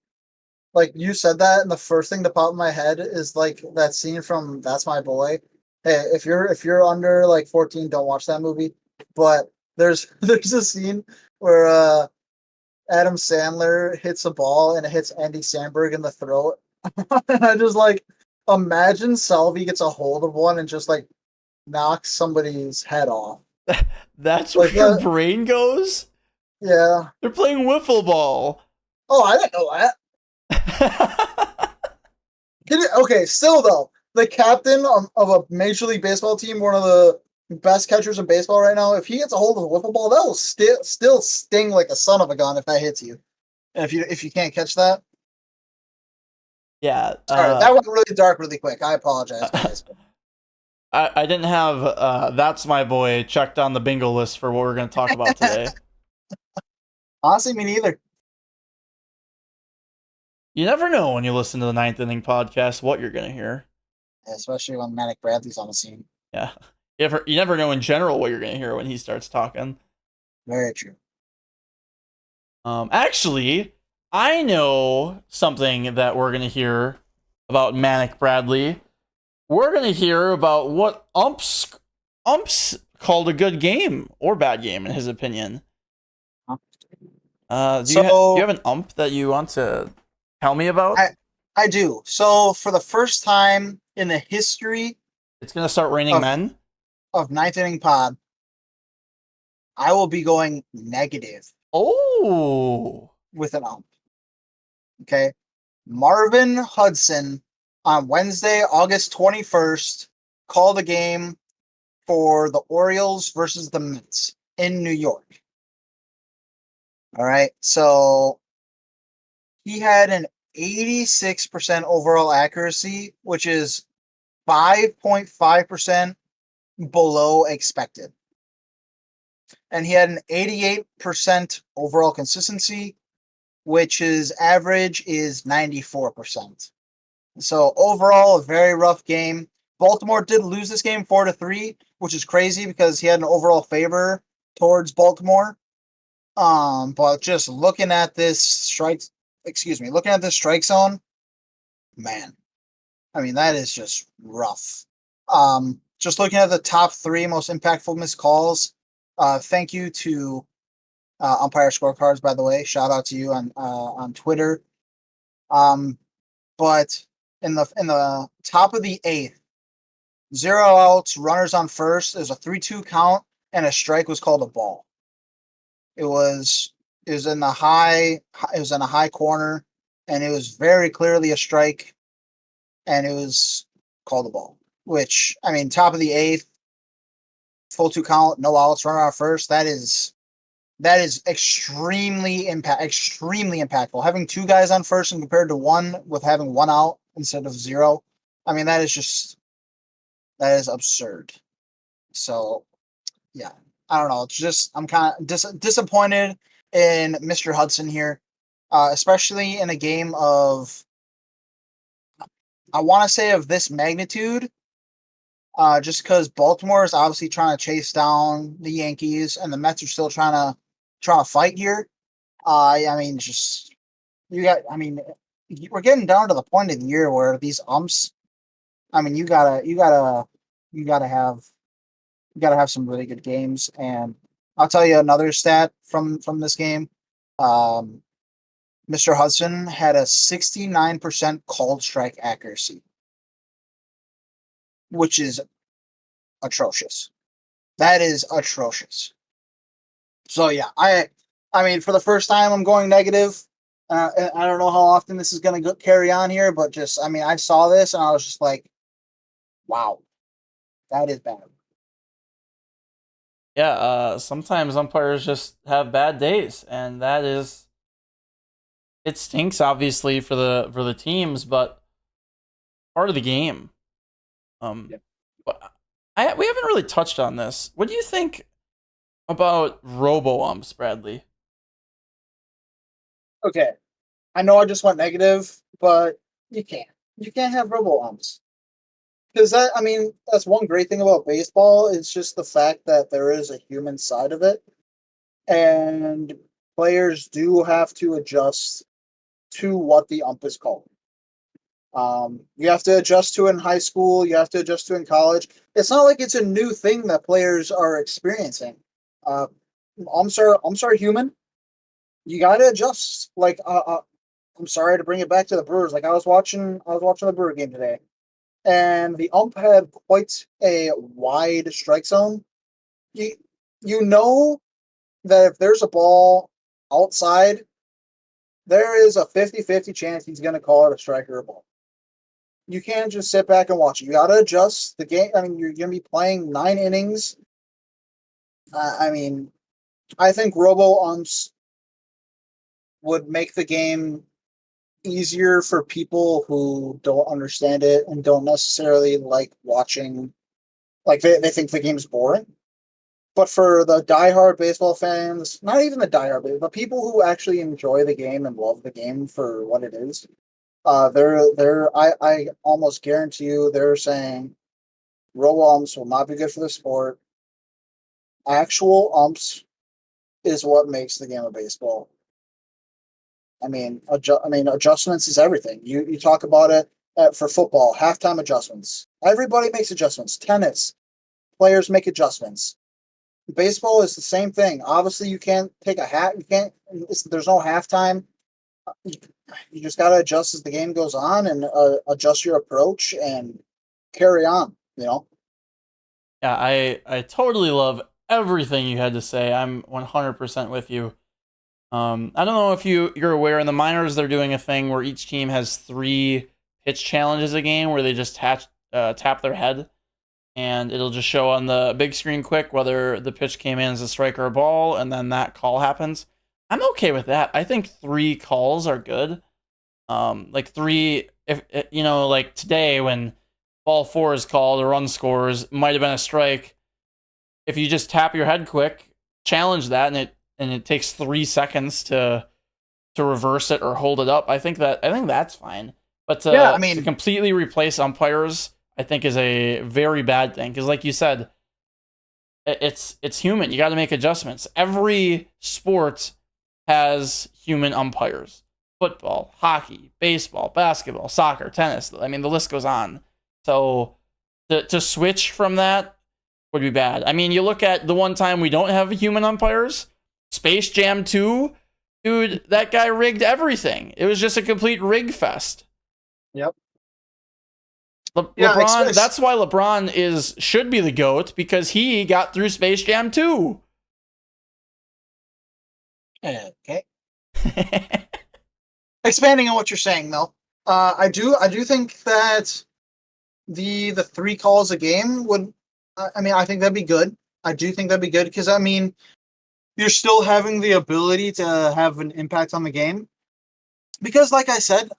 Like you said that, and the first thing that popped in my head is like that scene from That's My Boy. Hey, if you're under like 14, don't watch that movie. But there's there's a scene where Adam Sandler hits a ball and it hits Andy Samberg in the throat. And I just like imagine Salvi gets a hold of one and just like knocks somebody's head off. That's Like where your that. brain goes. Yeah. They're playing wiffle ball. Oh, I didn't know that. Okay, still though, the captain of a Major League Baseball team, one of the best catchers in baseball right now, if he gets a hold of a wiffle ball, that will still sting like a son of a gun if that hits you. And if you can't catch that, Yeah. sorry, that went really dark really quick. I apologize, guys. I didn't have That's My Boy checked on the bingo list for what we're going to talk about today. Honestly, me neither. You never know when you listen to the Ninth Inning podcast what you're going to hear. especially when Manic Bradley's on the scene. Yeah. You never know in general what you're going to hear when he starts talking. Very true. Actually, I know something that we're going to hear about Manic Bradley. We're going to hear about what umps called a good game or bad game in his opinion. Do you have an ump that you want to tell me about? I do. So for the first time in the history It's going to start raining men of Ninth Inning Pod, I will be going negative. Oh, with an ump. Okay. Marvin Hudson on Wednesday, August 21st, called a game for the Orioles versus the Mets in New York. All right. So he had an 86% overall accuracy, which is 5.5% below expected. And he had an 88% overall consistency, which his average is 94%. So overall, a very rough game. Baltimore did lose this game 4-3, which is crazy because he had an overall favor towards Baltimore. But just looking at this strike zone, man, I mean that is just rough. Just looking at the top 3 most impactful missed calls. Thank you to Umpire Scorecards, by the way. Shout out to you on Twitter. But in the top of the 8th, 0 outs, runners on first. There's a 3-2 count, and a strike was called a ball. It was in the high. It was in a high corner, and it was very clearly a strike, and it was called a ball. Which, I mean, top of the 8th, full 2 count, no outs, runner on first. That is extremely impactful. Having 2 guys on first and compared to 1 with having 1 out instead of 0. I mean, that is absurd. So, yeah, I don't know. It's just I'm kind of disappointed in Mr. Hudson here, especially in a game of, I want to say, of this magnitude. Just because Baltimore is obviously trying to chase down the Yankees, and the Mets are still trying to fight here. I mean, just we're getting down to the point of the year where these umps. I mean, you gotta have some really good games, and I'll tell you another stat from this game. Mr. Hudson had a 69% called strike accuracy, which is atrocious. That is atrocious. So yeah, I mean, for the first time, I'm going negative. I don't know how often this is going to carry on here, but just, I mean, I saw this and I was just like, wow, that is bad. Yeah, sometimes umpires just have bad days, and it stinks obviously for the teams, but part of the game. Yep. We haven't really touched on this. What do you think about robo umps, Bradley? Okay, I know I just went negative, but you can't have robo umps. Because that's one great thing about baseball. It's just the fact that there is a human side of it, and players do have to adjust to what the ump is called. You have to adjust to it in high school. You have to adjust to it in college. It's not like it's a new thing that players are experiencing. Umps are human. You got to adjust. Like, I'm sorry to bring it back to the Brewers. Like I was watching the Brewer game today, and the ump had quite a wide strike zone. You know that if there's a ball outside, there is a 50-50 chance he's going to call it a strike or a ball. You can't just sit back and watch it. You got to adjust the game. I mean, you're going to be playing 9 innings. I think robo umps would make the game easier for people who don't understand it and don't necessarily like watching. Like they think the game's boring. But for the diehard baseball fans, not even the diehard, but people who actually enjoy the game and love the game for what it is, I almost guarantee you they're saying row umps will not be good for the sport. Actual umps is what makes the game of baseball. Adjustments is everything. You talk about it for football, halftime adjustments. Everybody makes adjustments. Tennis players make adjustments. Baseball is the same thing. Obviously, you can't take a hat. You can't. There's no halftime. You just got to adjust as the game goes on and adjust your approach and carry on. Yeah, I totally love everything you had to say. I'm 100% with you. I don't know if you're aware, in the minors they're doing a thing where each team has 3 pitch challenges a game where they just tap their head, and it'll just show on the big screen quick whether the pitch came in as a strike or a ball, and then that call happens. I'm okay with that. I think 3 calls are good. Like 3, if like today when ball 4 is called, a run scores, might have been a strike. If you just tap your head quick, challenge that, and it takes 3 seconds to reverse it or hold it up, I think that's fine. But to completely replace umpires, I think is a very bad thing, because like you said, it's human. You got to make adjustments. Every sport has human umpires. Football, hockey, baseball, basketball, soccer, tennis. I mean, the list goes on. So to switch from that would be bad. I mean, you look at the one time we don't have human umpires, Space Jam 2, dude, that guy rigged everything. It was just a complete rig fest. Yep. LeBron, that's why LeBron should be the GOAT, because he got through Space Jam 2. Okay. Expanding on what you're saying, though, I do think that the 3 calls a game would. I think that'd be good. I do think that'd be good because you're still having the ability to have an impact on the game. Because, like I said,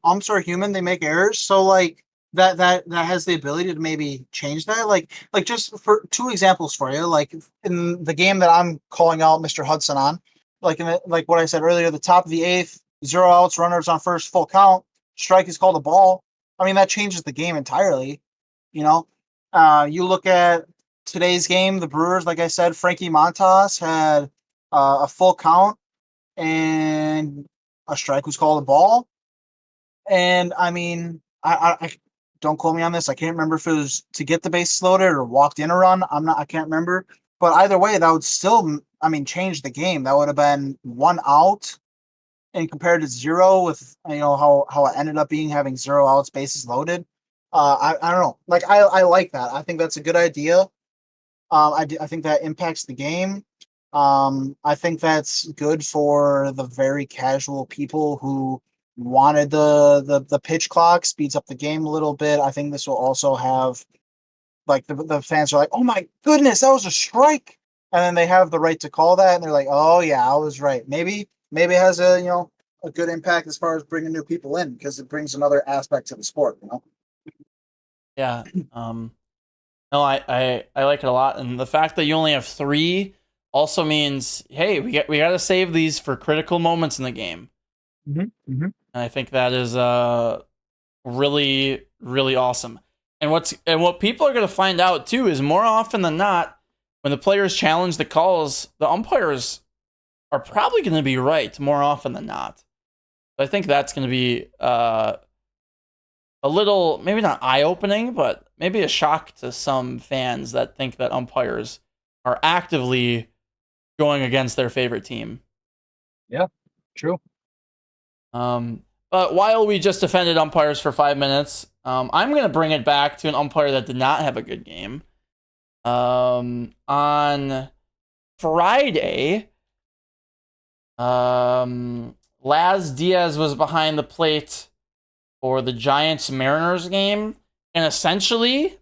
umps are human; they make errors. So, like that has the ability to maybe change that. Like just for 2 examples for you, like in the game that I'm calling out Mr. Hudson on, like like what I said earlier, the top of the 8th, 0 outs, runners on first, full count, strike is called a ball. That changes the game entirely. You look at today's game, the Brewers, like I said, Frankie Montas had a full count and a strike was called a ball. And I don't quote me on this. I can't remember if it was to get the bases loaded or walked in a run. I can't remember. But either way, that would still, change the game. That would have been 1 out, and compared to 0 with how it ended up being, having 0 outs, bases loaded. I don't know. Like I like that. I think that's a good idea. I think that impacts the game. I think that's good for the very casual people who wanted the pitch clock, speeds up the game a little bit. I think this will also have, like, the fans are like, oh my goodness, that was a strike. And then they have the right to call that, and they're like, oh yeah, I was right. Maybe it has a good impact as far as bringing new people in, because it brings another aspect to the sport. Yeah. No, I like it a lot, and the fact that you only have 3 also means, hey, we got to save these for critical moments in the game. Mm-hmm. And I think that is really, really awesome. And what people are going to find out too is, more often than not, when the players challenge the calls, the umpires are probably going to be right more often than not. So I think that's going to be a little, maybe not eye-opening, but maybe a shock to some fans that think that umpires are actively going against their favorite team. Yeah, true. But while we just defended umpires for 5 minutes, I'm going to bring it back to an umpire that did not have a good game. On Friday, Laz Diaz was behind the plate for the Giants-Mariners game, and essentially,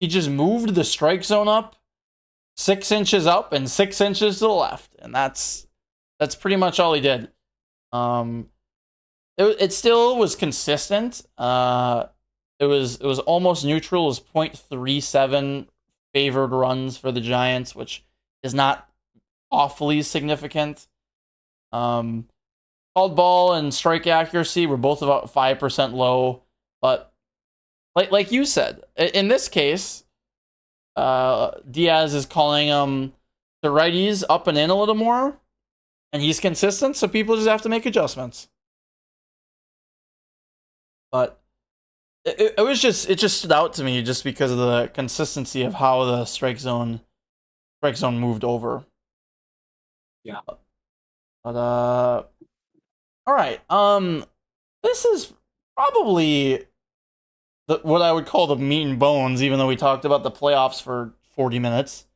he just moved the strike zone up 6 inches up and 6 inches to the left, and that's pretty much all he did. It still was consistent. It was almost neutral. It was 0.37 favored runs for the Giants, which is not awfully significant. called ball and strike accuracy were both about 5% low, but like you said, in this case, Diaz is calling the righties up and in a little more, and he's consistent, so people just have to make adjustments. But it just stood out to me just because of the consistency of how the strike zone moved over. Yeah. But all right. This is probably what I would call the meat and bones, even though we talked about the playoffs for 40 minutes.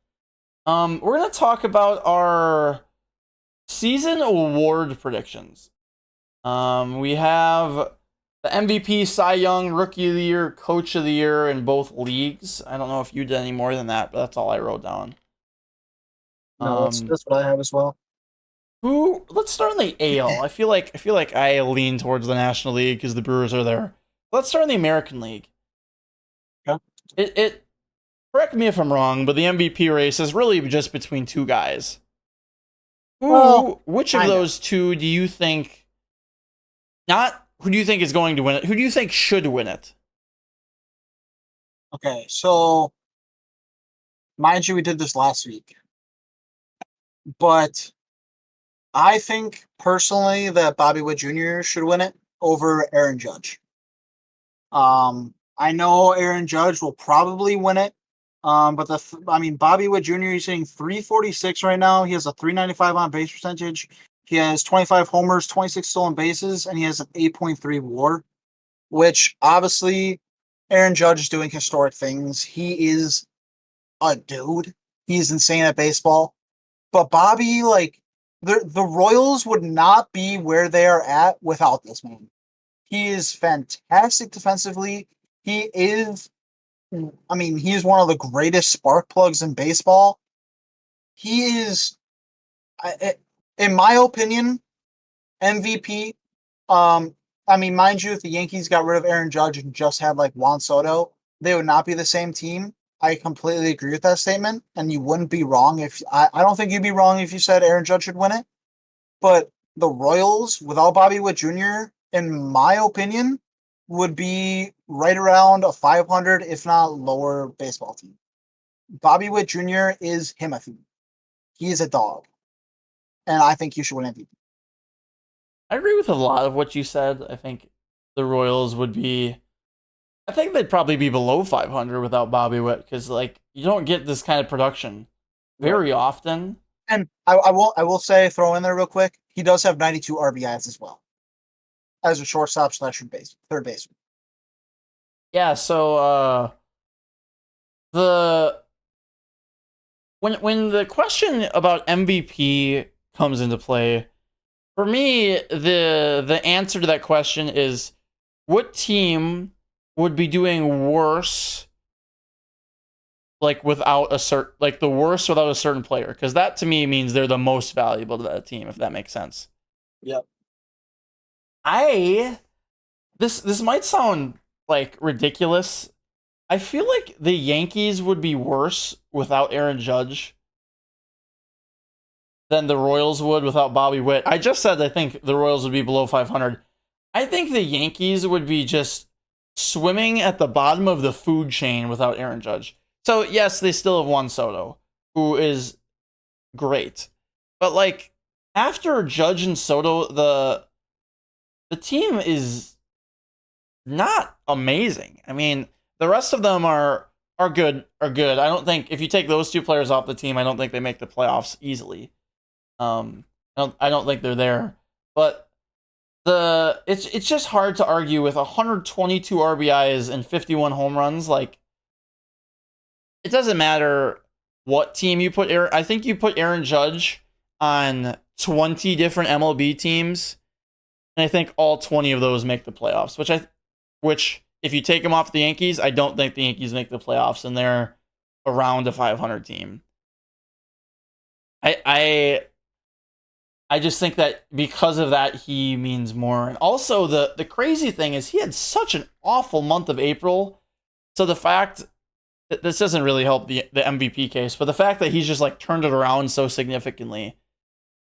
We're gonna talk about our season award predictions. We have the MVP, Cy Young, Rookie of the Year, Coach of the Year in both leagues. I don't know if you did any more than that, but that's all I wrote down. No, that's what I have as well. Let's start in the AL. I feel like I lean towards the National League because the Brewers are there. Let's start in the American League. Okay. It correct me if I'm wrong, but the MVP race is really just between two guys. Which of those two do you think? Not who do you think is going to win it? Who do you think should win it? Okay, so mind you, we did this last week, but I think personally that Bobby Witt Jr. should win it over Aaron Judge. I know Aaron Judge will probably win it, but Bobby Witt Jr. is hitting 346 right now. He has a 395 on base percentage. He has 25 homers, 26 stolen bases, and he has an 8.3 WAR, which obviously Aaron Judge is doing historic things. He is a dude. He's insane at baseball. But Bobby, the Royals would not be where they are at without this man. He is fantastic defensively. He is one of the greatest spark plugs in baseball. He is, in my opinion, MVP. Mind you, if the Yankees got rid of Aaron Judge and just had Juan Soto, they would not be the same team. I completely agree with that statement, and you wouldn't be wrong if I don't think you'd be wrong if you said Aaron Judge should win it. But the Royals, without Bobby Witt Jr., in my opinion, would be right around a 500, if not lower, baseball team. Bobby Witt Jr. is Timothy. He is a dog, and I think you should win MVP. I agree with a lot of what you said. I think the Royals would be. I think they'd probably be below 500 without Bobby Witt because you don't get this kind of production very often. And I will say, throw in there real quick, he does have 92 RBIs as well as a shortstop / third baseman. Yeah. So when the question about MVP comes into play, for me, the answer to that question is what team would be doing worse without the worst without a certain player, because that to me means they're the most valuable to that team, if that makes sense. Yep. This might sound ridiculous. I feel like the Yankees would be worse without Aaron Judge than the Royals would without Bobby Witt. I just said I think the Royals would be below 500. I think the Yankees would be just swimming at the bottom of the food chain without Aaron Judge. So, yes, they still have Juan Soto, who is great. But, after Judge and Soto, the team is not amazing. I mean, the rest of them are good. I don't think, if you take those two players off the team, I don't think they make the playoffs easily. I don't think they're there. But it's just hard to argue with 122 RBIs and 51 home runs. It doesn't matter what team you put I think you put Aaron Judge on 20 different MLB teams, and I think all 20 of those make the playoffs, which if you take him off the Yankees, I don't think the Yankees make the playoffs, and they're around a 500 team. I just think that because of that, he means more. And also, the crazy thing is he had such an awful month of April, so the fact that this doesn't really help the MVP case, but the fact that he's just turned it around so significantly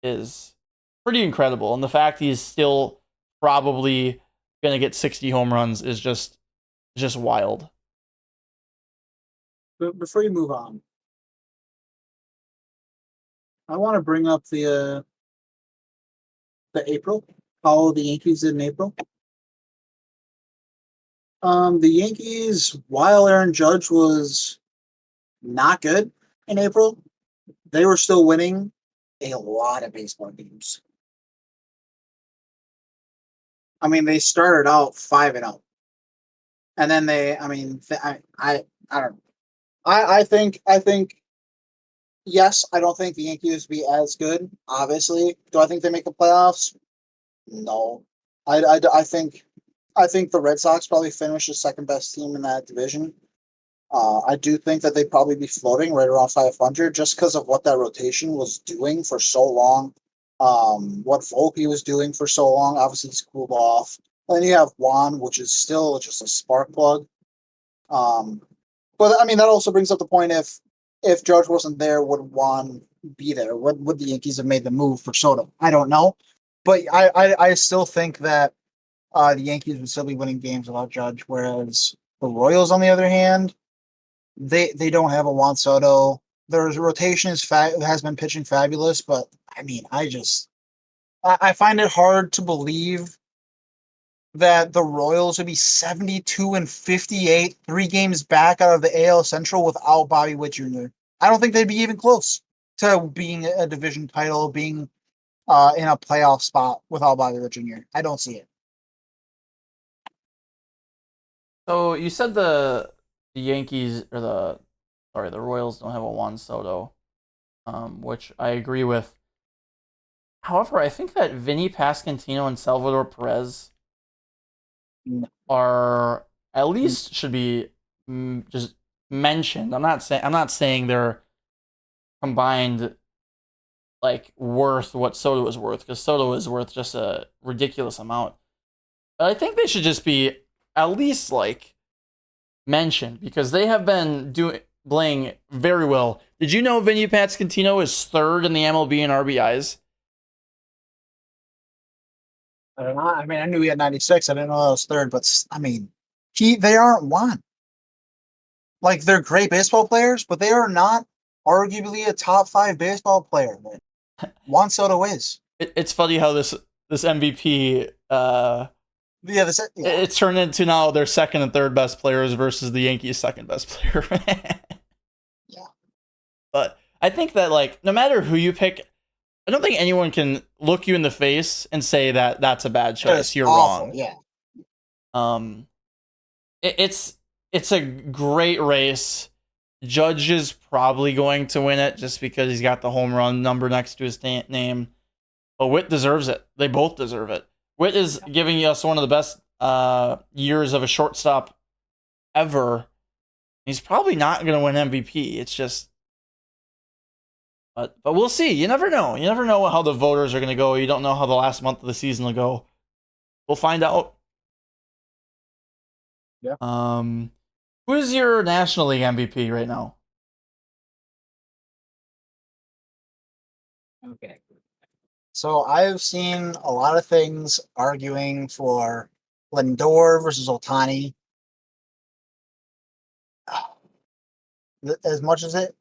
is pretty incredible. And the fact he's still probably going to get 60 home runs is just wild. But before you move on, I want to bring up the April. How the Yankees did in April. The Yankees, while Aaron Judge was not good in April, they were still winning a lot of baseball games. I mean, they started out 5-0, and then I don't. I think yes. I don't think the Yankees would be as good. Obviously, do I think they make the playoffs? No. I think the Red Sox probably finish the second best team in that division. I do think that they'd probably be floating right around 500 just because of what that rotation was doing for so long. What Volpe was doing for so long. Obviously, he's cooled off. And then you have Juan, which is still just a spark plug. But I mean, that also brings up the point: if Judge wasn't there, would Juan be there? Would the Yankees have made the move for Soto? I don't know, but I still think that the Yankees would still be winning games without Judge. Whereas the Royals, on the other hand, they don't have a Juan Soto. Their rotation has been pitching fabulous, but I mean, I find it hard to believe that the Royals would be 72-58, 3 games back out of the AL Central without Bobby Witt Jr. I don't think they'd be even close to being a division title, being in a playoff spot without Bobby Witt Jr. I don't see it. So you said the Yankees or the Royals don't have a Juan Soto, which I agree with. However, I think that Vinny Pasquantino and Salvador Perez are at least should be just mentioned. I'm not saying they're combined like worth what Soto is worth, because Soto is worth just a ridiculous amount. But I think they should just be at least like mentioned because they have been playing very well. Did you know Vinny Pasquantino is third in the MLB in RBIs? I don't know. I mean, I knew he had 96. I didn't know that was third, but I mean, they aren't one. Like, they're great baseball players, but they are not arguably a top 5 baseball player. Juan Soto is. It's funny how this MVP Yeah. it's turned into now their second and third best players versus the Yankees' second best player. Yeah. But I think that like no matter who you pick, I don't think anyone can look you in the face and say that that's a bad choice. You're awful, wrong. Yeah. It's a great race. Judge is probably going to win it just because he's got the home run number next to his name. But Witt deserves it. They both deserve it. Witt is giving us one of the best years of a shortstop ever. He's probably not going to win MVP. It's just, but we'll see. You never know. You never know how the voters are going to go. You don't know how the last month of the season will go. We'll find out. Yeah. Who is your National League MVP right now? Okay. So I've seen a lot of things arguing for Lindor versus Ohtani. As much as it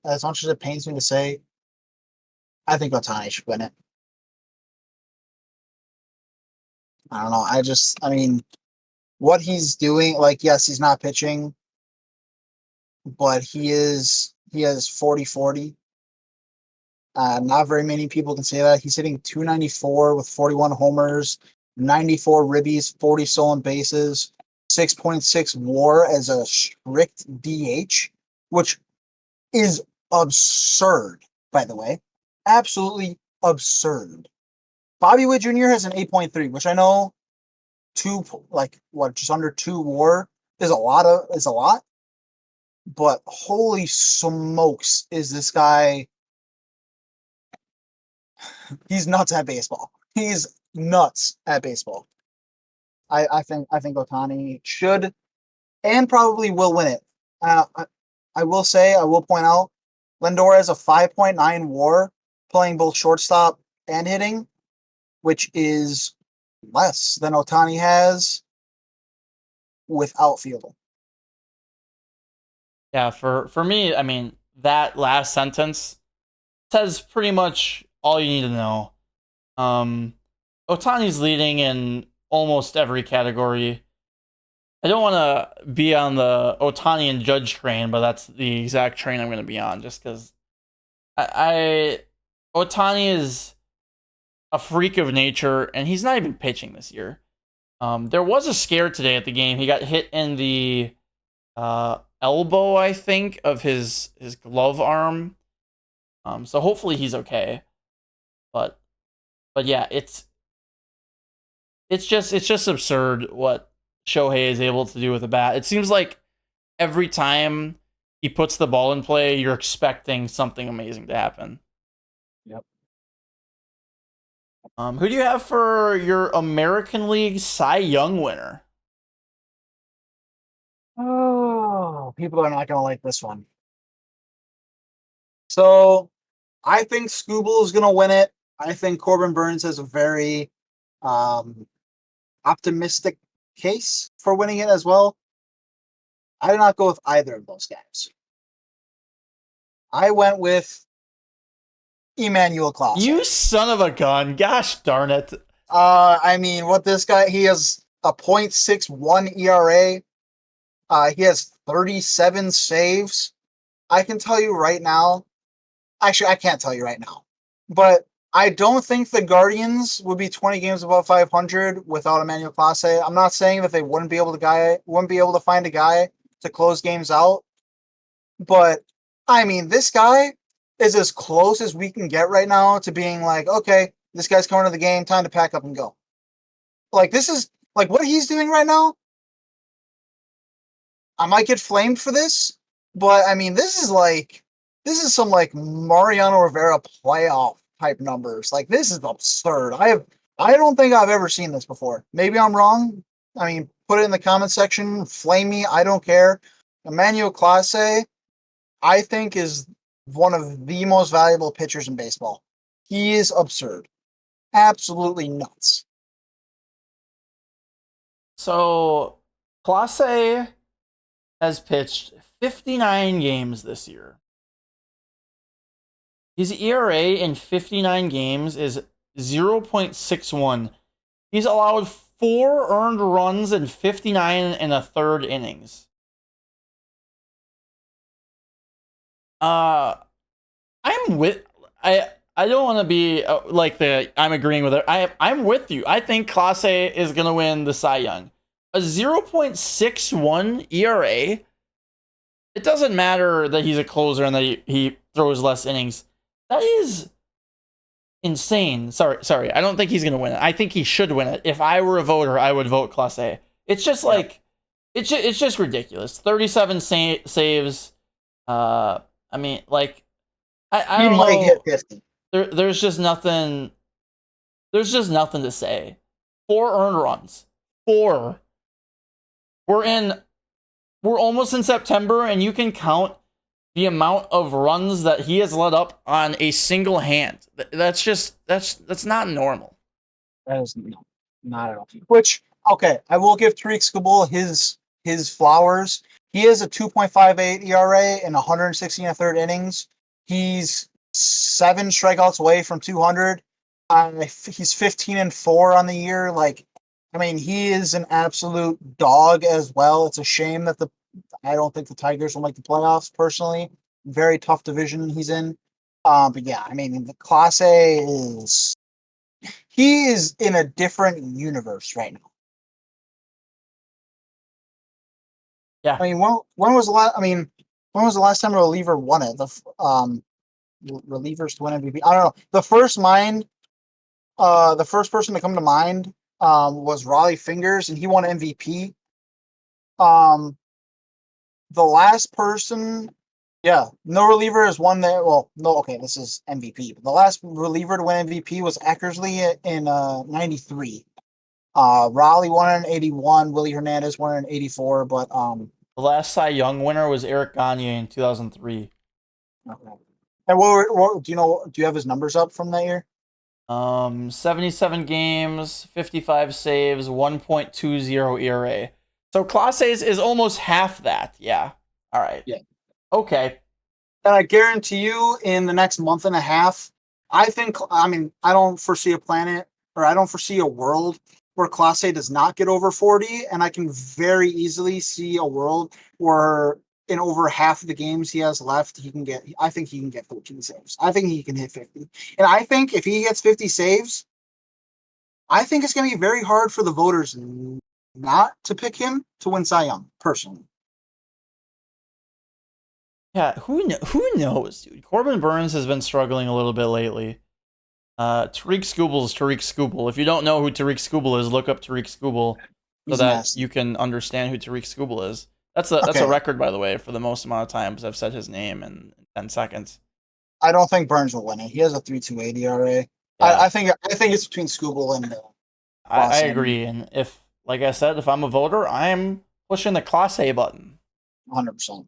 pains me to say, I think Ohtani should win it. I don't know. I mean, what he's doing, like, yes, he's not pitching, but he has 40-40. Not very many people can say that. He's hitting 294 with 41 homers, 94 ribbies, 40 stolen bases, 6.6 WAR as a strict DH, which is absurd, by the way. Absolutely absurd. Bobby Witt Jr. has an 8.3, which I know just under 2 WAR is a lot. But holy smokes, is this guy, he's nuts at baseball. He's nuts at baseball. I think Ohtani should and probably will win it. I will point out, Lindor has a 5.9 WAR playing both shortstop and hitting, which is less than Otani has without fielding. Yeah, for me, I mean, that last sentence says pretty much all you need to know. Otani's leading in almost every category. I don't want to be on the Otani and Judge train, but that's the exact train I'm going to be on, just because Otani is a freak of nature, and he's not even pitching this year. There was a scare today at the game. He got hit in the elbow, I think, of his glove arm. So hopefully he's okay. But yeah, it's just absurd what Shohei is able to do with a bat. It seems like every time he puts the ball in play, you're expecting something amazing to happen. Yep. Who do you have for your American League Cy Young winner? Oh, people are not going to like this one. So I think Scooble is going to win it. I think Corbin Burns has a very optimistic case for winning it as well. I did not go with either of those guys. I went with Emmanuel Clase. You son of a gun. Gosh darn it. I mean, what this guy, he has a .61 ERA. He has 37 saves. I can tell you right now. Actually, I can't tell you right now. But I don't think the Guardians would be 20 games above 500 without Emmanuel Clase. I'm not saying that they wouldn't be able to find a guy to close games out. But I mean, this guy is as close as we can get right now to being like, okay, this guy's coming to the game, time to pack up and go. Like, this is like what he's doing right now. I might get flamed for this, but I mean, this is some like Mariano Rivera playoff type numbers. Like, this is absurd. I don't think I've ever seen this before. Maybe I'm wrong. I mean, put it in the comment section, flame me, I don't care. Emmanuel Clase, I think, is one of the most valuable pitchers in baseball. He is absurd. Absolutely nuts. So, Clase has pitched 59 games this year. His ERA in 59 games is 0.61. He's allowed 4 earned runs in 59 and a third innings. I'm with I don't want to be like I'm agreeing with it. I'm with you. I think Clase is going to win the Cy Young. A 0.61 ERA. It doesn't matter that he's a closer and that he throws less innings. That is insane. Sorry. I don't think he's going to win it. I think he should win it. If I were a voter, I would vote Clase. It's just like it's just ridiculous. 37 saves. I mean, like I He don't might know. hit 50. There's just nothing. There's just nothing to say. 4 earned runs. 4. We're almost in September, and you can count the amount of runs that he has let up on a single hand. That's not normal. That is not at all. Which, okay, I will give Tariq Skubal his flowers. He has a 2.58 ERA in 116 and a third innings. He's 7 strikeouts away from 200. He's 15-4 on the year. Like, I mean, he is an absolute dog as well. It's a shame that I don't think the Tigers will make the playoffs personally. Very tough division he's in. But yeah, I mean, the Clase he is in a different universe right now. Yeah. I mean, when was the last? I mean, when was the last time a reliever won it? The relievers to win MVP. I don't know. The first person to come to mind was Raleigh Fingers, and he won MVP. The last person, yeah, no reliever has won that. Well, no, okay, this is MVP. But the last reliever to win MVP was Eckersley in '93. Raleigh won it in '81. Willie Hernandez won it in '84. But The last Cy Young winner was Eric Gagne in 2003. okay. And what do you know? Do you have his numbers up from that year? 77 games, 55 saves, 1.20 ERA. So Clase's is almost half that. Yeah. All right. Yeah. Okay. And I guarantee you, in the next month and a half, I don't foresee a planet, or I don't foresee a world where Class A does not get over 40, and I can very easily see a world where in over half of the games he has left, I think he can get 14 saves. I think he can hit 50. And I think if he gets 50 saves, I think it's going to be very hard for the voters not to pick him to win Cy Young, personally. Yeah, who knows, dude? Corbin Burns has been struggling a little bit lately. Tariq Skubal is Tariq Skubal. If you don't know who Tariq Skubal is, look up Tariq Skubal so He's that nasty. you can understand who Tariq Skubal is. That's a Okay. record, by the way, for the most amount of times I've said his name in 10 seconds. I don't think Burns will win it. He has a 3.28 ERA. Yeah, I think it's between Scooble and I Clase. agree. And if, like I said, if I'm a voter, I'm pushing the Class A button. 100%.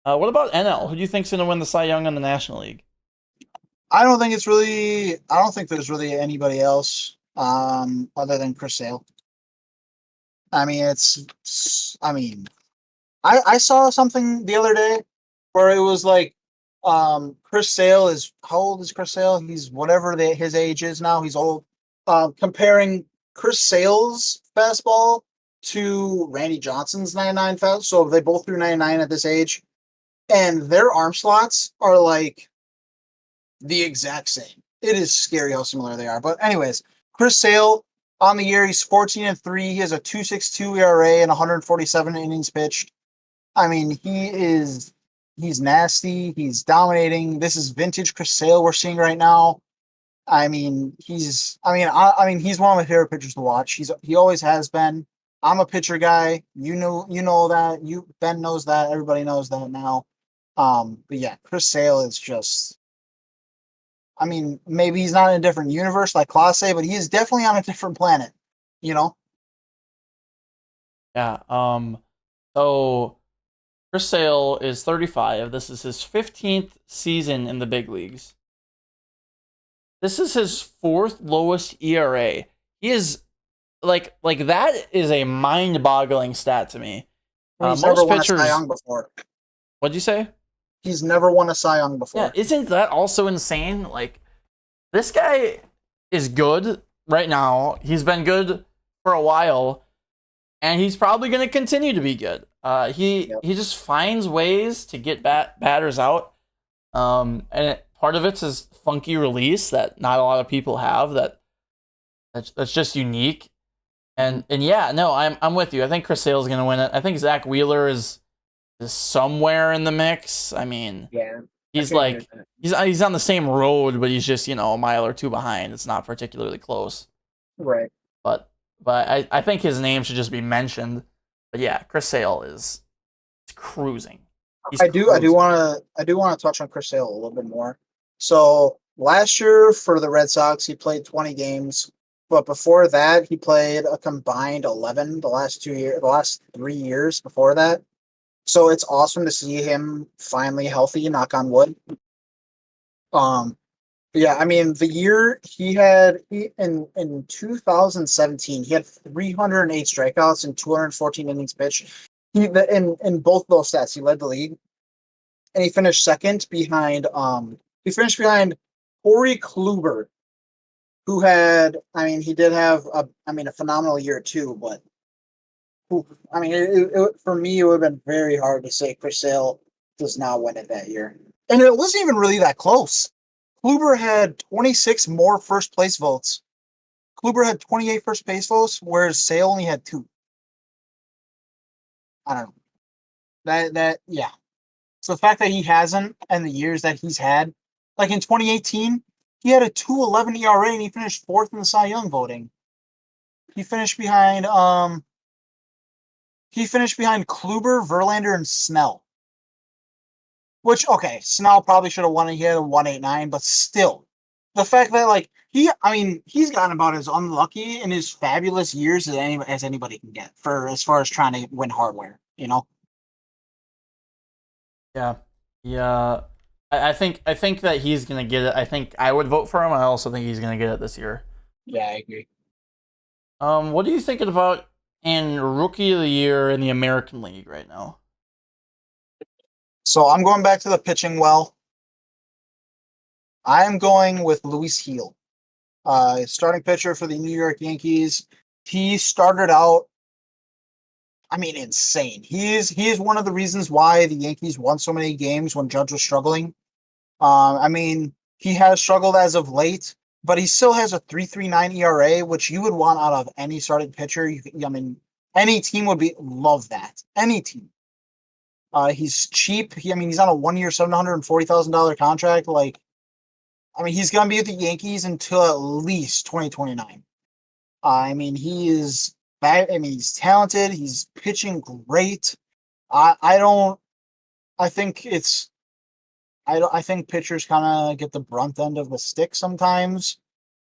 What about NL? Who do you think's going to win the Cy Young in the National League? I don't think there's really anybody else other than Chris Sale. I mean, I saw something the other day where it was like Chris Sale is, how old is Chris Sale? He's whatever his age is now. He's old. Comparing Chris Sale's fastball to Randy Johnson's 99 fastball. So they both threw 99 at this age, and their arm slots are like the exact same. It is scary how similar they are. But anyways, Chris Sale on the year, he's 14-3. He has a 2.62 ERA and 147 innings pitched. I mean, he's nasty. He's dominating. This is vintage Chris Sale we're seeing right now. I mean, he's one of my favorite pitchers to watch. He always has been. I'm a pitcher guy. You know that. Ben knows that. Everybody knows that now. But yeah, Chris Sale is just, I mean, maybe he's not in a different universe like Clase, but he is definitely on a different planet. You know? Yeah. So Chris Sale is 35. This is his 15th season in the big leagues. This is his fourth lowest ERA. He is like that is a mind-boggling stat to me. He's never Most won a Cy pitchers. Young before. What'd you say? He's never won a Cy Young before. Yeah, isn't that also insane? Like, this guy is good right now. He's been good for a while, and he's probably going to continue to be good. He just finds ways to get batters out, and part of it's his funky release that not a lot of people have. That's just unique. And yeah, no, I'm with you. I think Chris Sale's going to win it. I think Zach Wheeler is somewhere in the mix. I mean, Yeah. he's like he's on the same road, but he's just a mile or two behind. It's not particularly close. Right. But I think his name should just be mentioned. But yeah, Chris Sale is cruising. I do want to touch on Chris Sale a little bit more. So last year for the Red Sox, he played 20 games, but before that, he played a combined 11 the last 3 years before that. So it's awesome to see him finally healthy. Knock on wood. Yeah, I mean the year in 2017 he had 308 strikeouts and 214 innings pitched. In both of those stats he led the league, and he finished second behind Corey Kluber, who had, I mean, he did have a phenomenal year too, but I mean for me it would have been very hard to say Chris Sale does not win it that year, and it wasn't even really that close. Kluber had 26 more first place votes. Kluber had 28 first place votes, whereas Sale only had 2. I don't know. Yeah. So the fact that he hasn't, and the years that he's had, like in 2018, he had a 2.11 ERA and he finished 4th in the Cy Young voting. He finished behind Kluber, Verlander, and Snell. Which, okay, Snell probably should have won it. He had a 1.89, but still, the fact that he's gotten about as unlucky in his fabulous years as anybody can get as far as trying to win hardware. Yeah. I think that he's gonna get it. I think I would vote for him. I also think he's gonna get it this year. Yeah, I agree. What are you thinking about in Rookie of the Year in the American League right now? So I'm going back to the pitching well. I am going with Luis Heel, starting pitcher for the New York Yankees. He started out, I mean, insane. He is one of the reasons why the Yankees won so many games when Judge was struggling. I mean, he has struggled as of late, but he still has a 3.39 ERA, which you would want out of any starting pitcher. I mean, any team would love that. Any team. He's cheap. I mean, he's on a 1 year, $740,000 contract. Like, I mean, he's gonna be with the Yankees until at least 2029. I mean, he is bad. I mean, he's talented. He's pitching great. I don't. I think it's. I don't. I think pitchers kind of get the brunt end of the stick sometimes.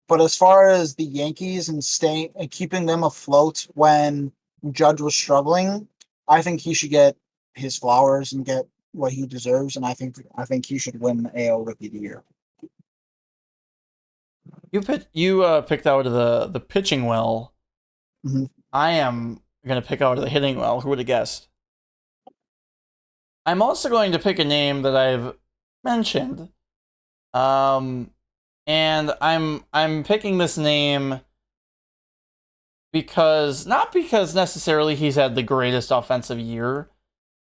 But as far as the Yankees and staying and keeping them afloat when Judge was struggling, I think he should get his flowers and get what he deserves. And I think he should win the AL Rookie of the Year. You picked out of the pitching well. Mhm. I am gonna pick out of the hitting well. Who would have guessed? I'm also going to pick a name that I've mentioned. And I'm picking this name because not because necessarily he's had the greatest offensive year,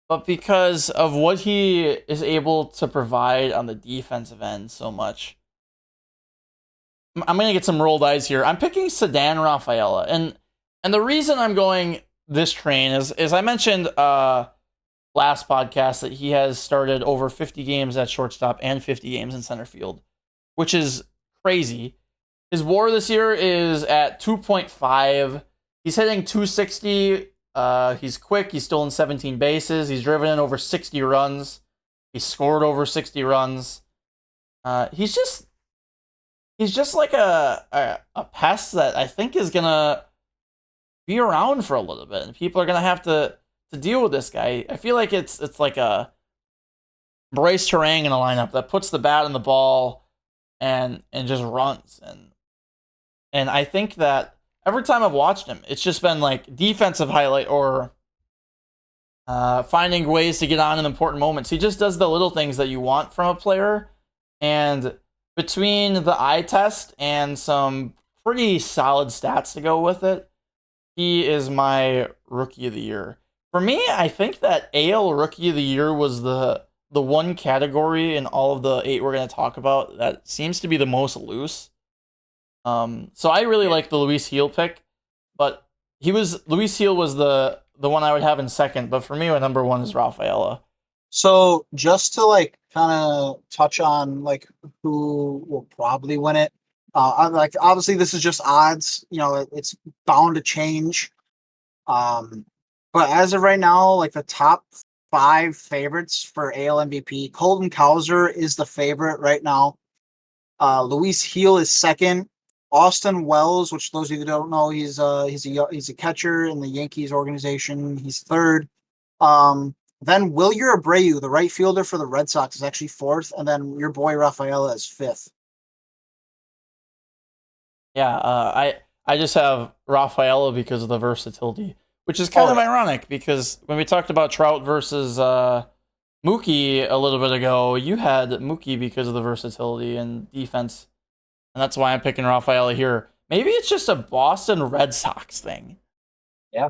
but because of what he is able to provide on the defensive end so much. I'm gonna get some rolled eyes here. I'm picking Sedan Rafaela, and the reason I'm going this train is I mentioned last podcast that he has started over 50 games at shortstop and 50 games in center field, which is crazy. His WAR this year is at 2.5. He's hitting 260. He's quick. He's stolen 17 bases. He's driven in over 60 runs. He's scored over 60 runs. He's just like a pest that I think is gonna be around for a little bit, and people are gonna have to deal with this guy. I feel like it's like a Bryce Terang in a lineup that puts the bat in the ball and just runs, and I think that every time I've watched him, it's just been like defensive highlight or finding ways to get on in important moments. He just does the little things that you want from a player, and between the eye test and some pretty solid stats to go with it, he is my Rookie of the Year. For me, I think that AL Rookie of the Year was the one category in all of the 8 we're going to talk about that seems to be the most loose. So I really like the Luis Heel pick, but Luis Heel was the one I would have in second, but for me, my number 1 is Rafaela. So just to like kind of touch on like who will probably win it. I'm like obviously this is just odds. It's bound to change. But as of right now, like the top 5 favorites for AL MVP, Colton Cowser is the favorite right now. Luis Heel is second. Austin Wells, which those of you that don't know, he's a catcher in the Yankees organization. He's third. Then Wilyer Abreu, the right fielder for the Red Sox, is actually fourth, and then your boy Rafaela is fifth. Yeah, I just have Rafaela because of the versatility, which is kind of ironic because when we talked about Trout versus Mookie a little bit ago, you had Mookie because of the versatility and defense, and that's why I'm picking Rafaela here. Maybe it's just a Boston Red Sox thing. Yeah.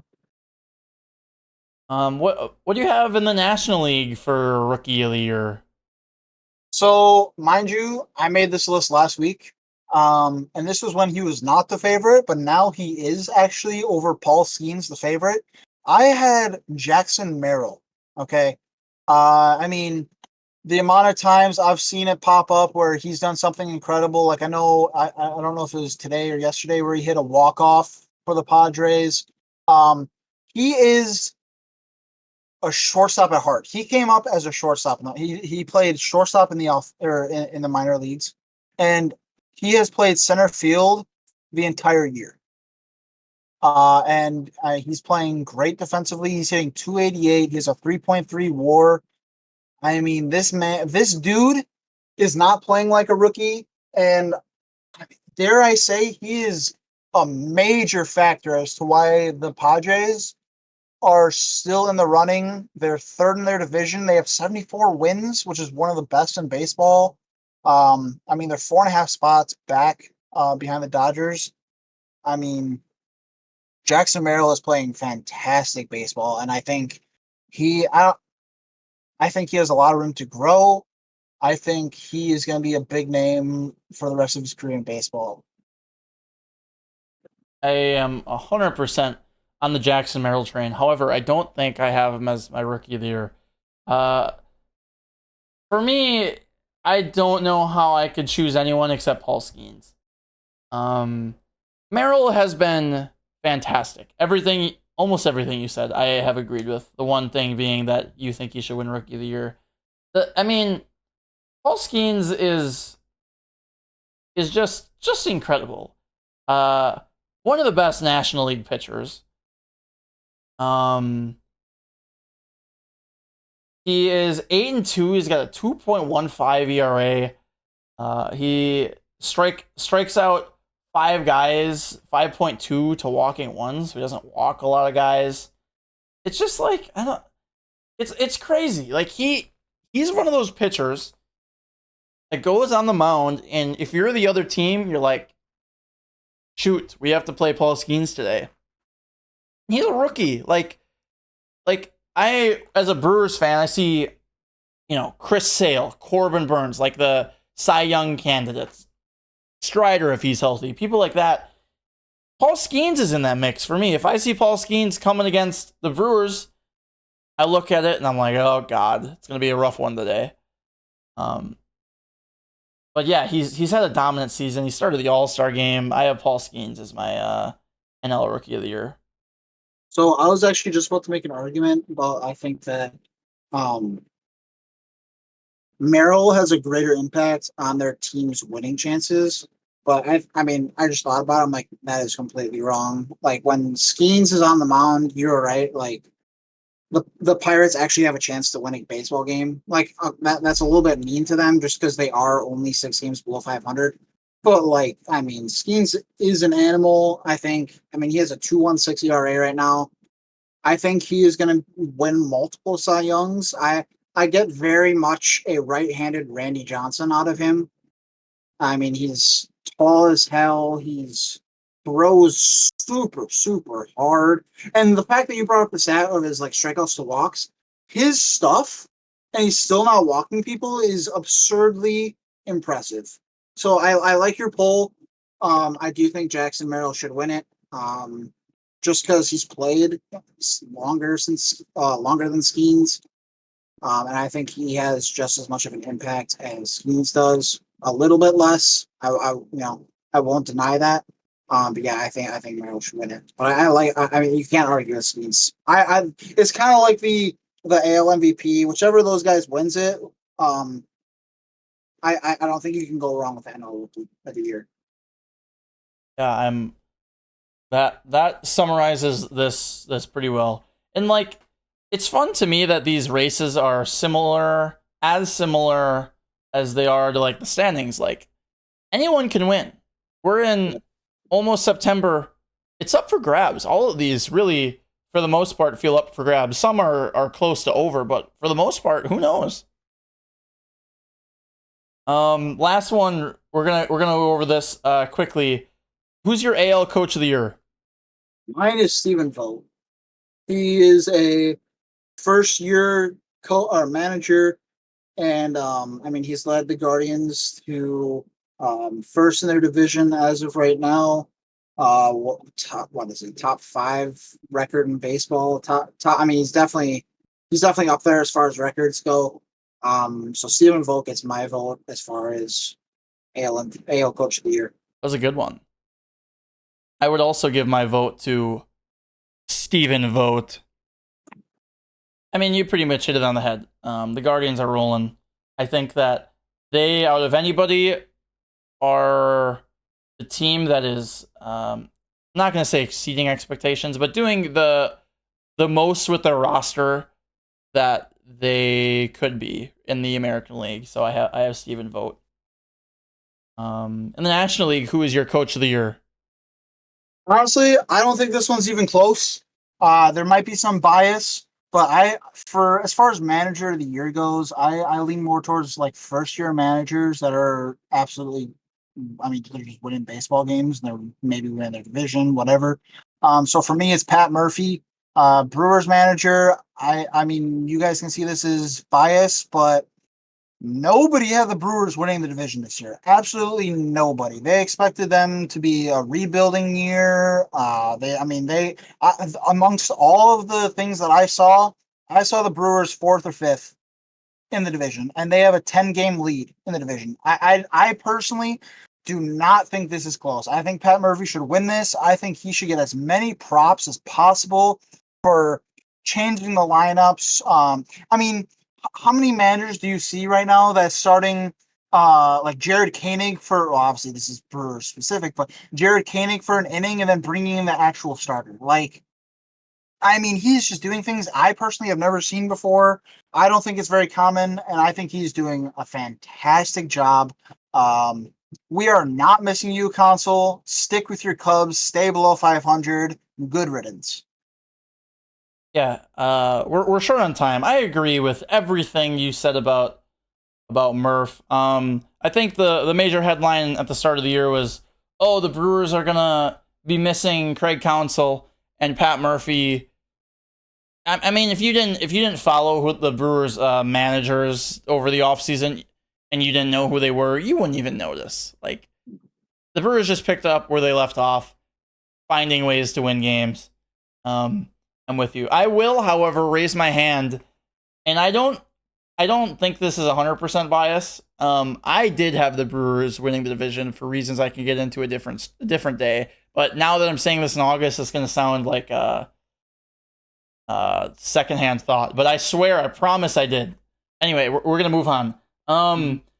What do you have in the National League for Rookie of the Year? So, mind you, I made this list last week. And this was when he was not the favorite, but now he is actually over Paul Skeens, the favorite. I had Jackson Merrill. Okay. I mean, the amount of times I've seen it pop up where he's done something incredible. Like I don't know if it was today or yesterday where he hit a walk-off for the Padres. He is a shortstop at heart. He came up as a shortstop. He played shortstop in the minor leagues, and he has played center field the entire year. And he's playing great defensively. He's hitting 288. He has a 3.3 WAR. I mean, this dude is not playing like a rookie, and dare I say, he is a major factor as to why the Padres are still in the running. They're third in their division. They have 74 wins, which is one of the best in baseball. I mean, they're 4.5 spots back behind the Dodgers. I mean, Jackson Merrill is playing fantastic baseball, and he, I, I think he has a lot of room to grow. I think he is going to be a big name for the rest of his career in baseball. I am 100% on the Jackson Merrill train. However, I don't think I have him as my rookie of the year. Uh, for me, I don't know how I could choose anyone except Paul Skeens. Merrill has been fantastic. Almost everything you said, I have agreed with. The one thing being that you think he should win rookie of the year. I mean, Paul Skeens is just incredible. One of the best National League pitchers. He is 8-2. He's got a 2.15 ERA. He strikes out 5 guys, 5.2 to walking 1, so he doesn't walk a lot of guys. It's just like I don't. It's crazy. Like he's one of those pitchers that goes on the mound, and if you're the other team, you're like, shoot, we have to play Paul Skeens today. He's a rookie. Like I, as a Brewers fan, I see, Chris Sale, Corbin Burns, like the Cy Young candidates, Strider if he's healthy, people like that. Paul Skeens is in that mix for me. If I see Paul Skeens coming against the Brewers, I look at it and I'm like, oh god, it's gonna be a rough one today. But yeah, he's had a dominant season. He started the All-Star game. I have Paul Skeens as my NL Rookie of the Year. So I was actually just about to make an argument about I think that um, Merrill has a greater impact on their team's winning chances. But I just thought about it. I'm like, that is completely wrong. Like when Skeens is on the mound, you're right. Like the Pirates actually have a chance to win a baseball game. Like that's a little bit mean to them just because they are only 6 games below 500. But like, I mean, Skeens is an animal. He has a 2.16 ERA right now. I think he is going to win multiple Cy Youngs. I get very much a right-handed Randy Johnson out of him. I mean, he's tall as hell. He's throws super, super hard. And the fact that you brought up the stat of his like strikeouts to walks, his stuff, and he's still not walking people is absurdly impressive. So I like your poll. I do think Jackson Merrill should win it. Just because he's played longer than Skeens. And I think he has just as much of an impact as Skeens does. A little bit less. I won't deny that. But yeah, I think Merrill should win it. But I mean, you can't argue with Skeens. It's kind of like the AL MVP. Whichever of those guys wins it, I don't think you can go wrong with the NL of the year. Yeah, that summarizes this pretty well. And like, it's fun to me that these races are similar as they are to like the standings. Like anyone can win. We're in almost September. It's up for grabs. All of these really, for the most part, feel up for grabs. Some are close to over, but for the most part, who knows? Last one. We're gonna go over this quickly. Who's your AL Coach of the Year? Mine is Stephen Vogt. He is a first-year manager, and he's led the Guardians to first in their division as of right now. What is it? Top 5 record in baseball. Top. I mean, he's definitely up there as far as records go. So Stephen Vogt gets my vote as far as AL Coach of the Year. That was a good one. I would also give my vote to Stephen Vogt. I mean, you pretty much hit it on the head. The Guardians are rolling. I think that they, out of anybody, are the team that is not going to say exceeding expectations, but doing the most with their roster that they could be in the American League. So I have Steven vote. In the National League, who is your coach of the year? Honestly, I don't think this one's even close. There might be some bias, but for as far as manager of the year goes, I lean more towards like first year managers that are absolutely, I mean, they're just winning baseball games. And they're maybe winning their division, whatever. So for me, it's Pat Murphy, Brewers manager. I mean, you guys can see this is bias, but nobody had the Brewers winning the division this year. Absolutely nobody. They expected them to be a rebuilding year. Amongst all of the things that I saw the Brewers fourth or fifth in the division, and they have a 10-game lead in the division. I personally do not think this is close. I think Pat Murphy should win this. I think he should get as many props as possible for changing the lineups. I mean, how many managers do you see right now that's starting like Jared Koenig for, well, obviously this is Brewer specific, but Jared Koenig for an inning and then bringing in the actual starter? Like, I mean, he's just doing things I personally have never seen before. I don't think it's very common, and I think he's doing a fantastic job. Um, we are not missing you, console. Stick with your Cubs. Stay below 500. Good riddance. Yeah, we're short on time. I agree with everything you said about Murph. I think the major headline at the start of the year was, oh, the Brewers are gonna be missing Craig Counsell and Pat Murphy. I mean, if you didn't follow who the Brewers managers over the offseason and you didn't know who they were, you wouldn't even notice. Like, the Brewers just picked up where they left off, finding ways to win games. I'm with you. I will, however, raise my hand, and I don't think this is 100% bias. I did have the Brewers winning the division for reasons I can get into a different day. But now that I'm saying this in August, it's going to sound like a secondhand thought. But I swear, I promise I did. Anyway, we're going to move on.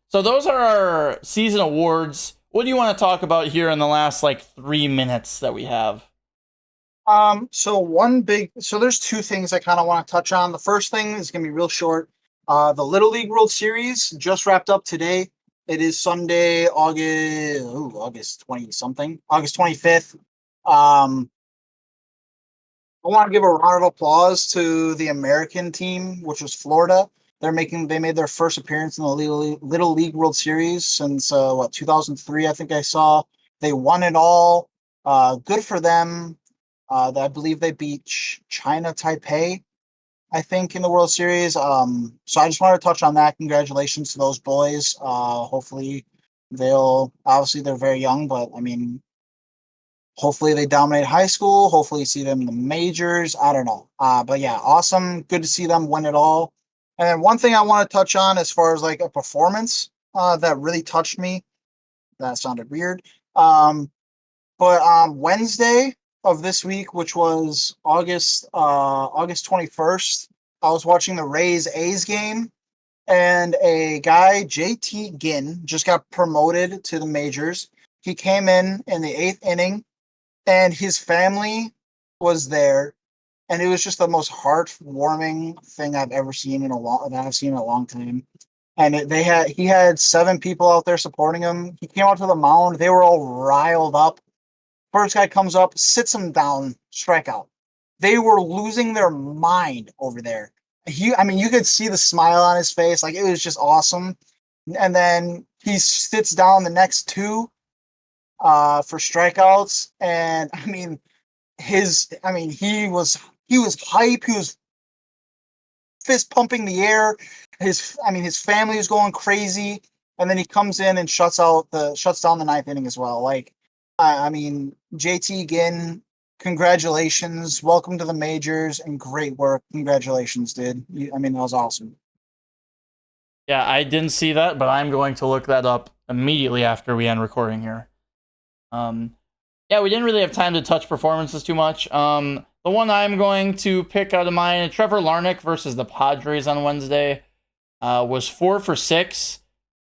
So those are our season awards. What do you want to talk about here in the last 3 minutes that we have? So there's two things I kind of want to touch on. The first thing is going to be real short. The Little League World Series just wrapped up today. It is Sunday, August 20 something, August 25th. I want to give a round of applause to the American team, which was Florida. They made their first appearance in the Little League World Series since 2003, I think I saw. They won it all. Good for them. I believe they beat China Taipei, I think, in the World Series. So I just wanted to touch on that. Congratulations to those boys. Hopefully they're very young, but I mean, hopefully they dominate high school. Hopefully see them in the majors. I don't know. But yeah, awesome. Good to see them win it all. And then one thing I want to touch on as far as a performance that really touched me. That sounded weird. But on Wednesday of this week, which was August 21st, I was watching the Rays A's game, and a guy, JT Ginn, just got promoted to the majors. He came in the 8th inning, and his family was there, and it was just the most heartwarming thing I've ever seen in a long time. And he had 7 people out there supporting him. He came out to the mound. They were all riled up. First guy comes up, sits him down, strikeout. They were losing their mind over there. You could see the smile on his face. Like, it was just awesome. And then he sits down the next 2 for strikeouts. And he was hype. He was fist pumping the air. His family was going crazy. And then he comes in and shuts down the 9th inning as well. JT Ginn, congratulations. Welcome to the majors and great work. Congratulations, dude. That was awesome. Yeah, I didn't see that, but I'm going to look that up immediately after we end recording here. Yeah, we didn't really have time to touch performances too much. The one I'm going to pick out of mine, Trevor Larnach versus the Padres on Wednesday, was 4 for 6.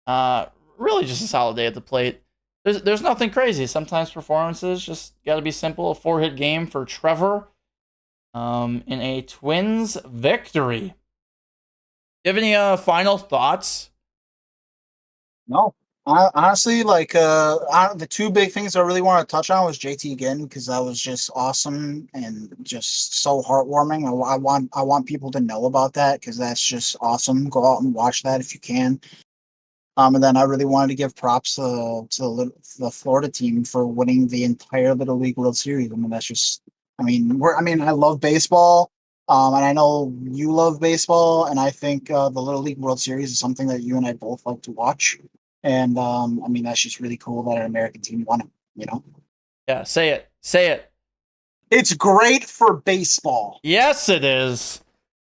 Really just a solid day at the plate. There's nothing crazy. Sometimes performances just got to be simple. A 4-hit game for Trevor in a Twins victory. You have any final thoughts? No, honestly, the two big things I really want to touch on was JT again because that was just awesome and just so heartwarming. I want people to know about that because that's just awesome. Go out and watch that if you can. And then I really wanted to give props to the Florida team for winning the entire Little League World Series. I mean, that's just, I love baseball, and I know you love baseball, and I think the Little League World Series is something that you and I both like to watch. And that's just really cool that an American team won it. You know, Yeah, say it. Say it. it's great for baseball. Yes, it is.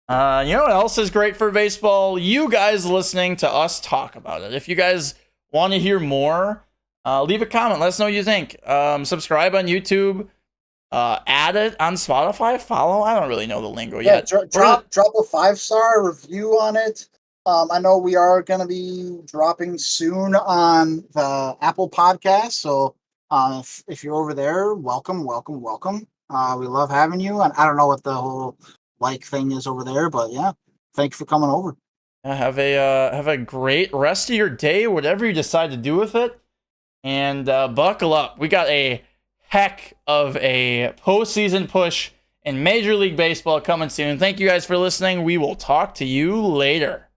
You know what else is great for baseball? You guys listening to us talk about it. If you guys want to hear more, leave a comment. Let us know what you think. Subscribe on YouTube. Add it on Spotify. Follow. I don't really know the lingo yet. Drop a 5-star review on it. I know we are going to be dropping soon on the Apple Podcast. So if you're over there, welcome. We love having you. And I don't know what the whole thing is over there, but yeah, thank you for coming over. Have a great rest of your day, whatever you decide to do with it, and buckle up. We got a heck of a postseason push in Major League Baseball coming soon. Thank you guys for listening. We will talk to you later.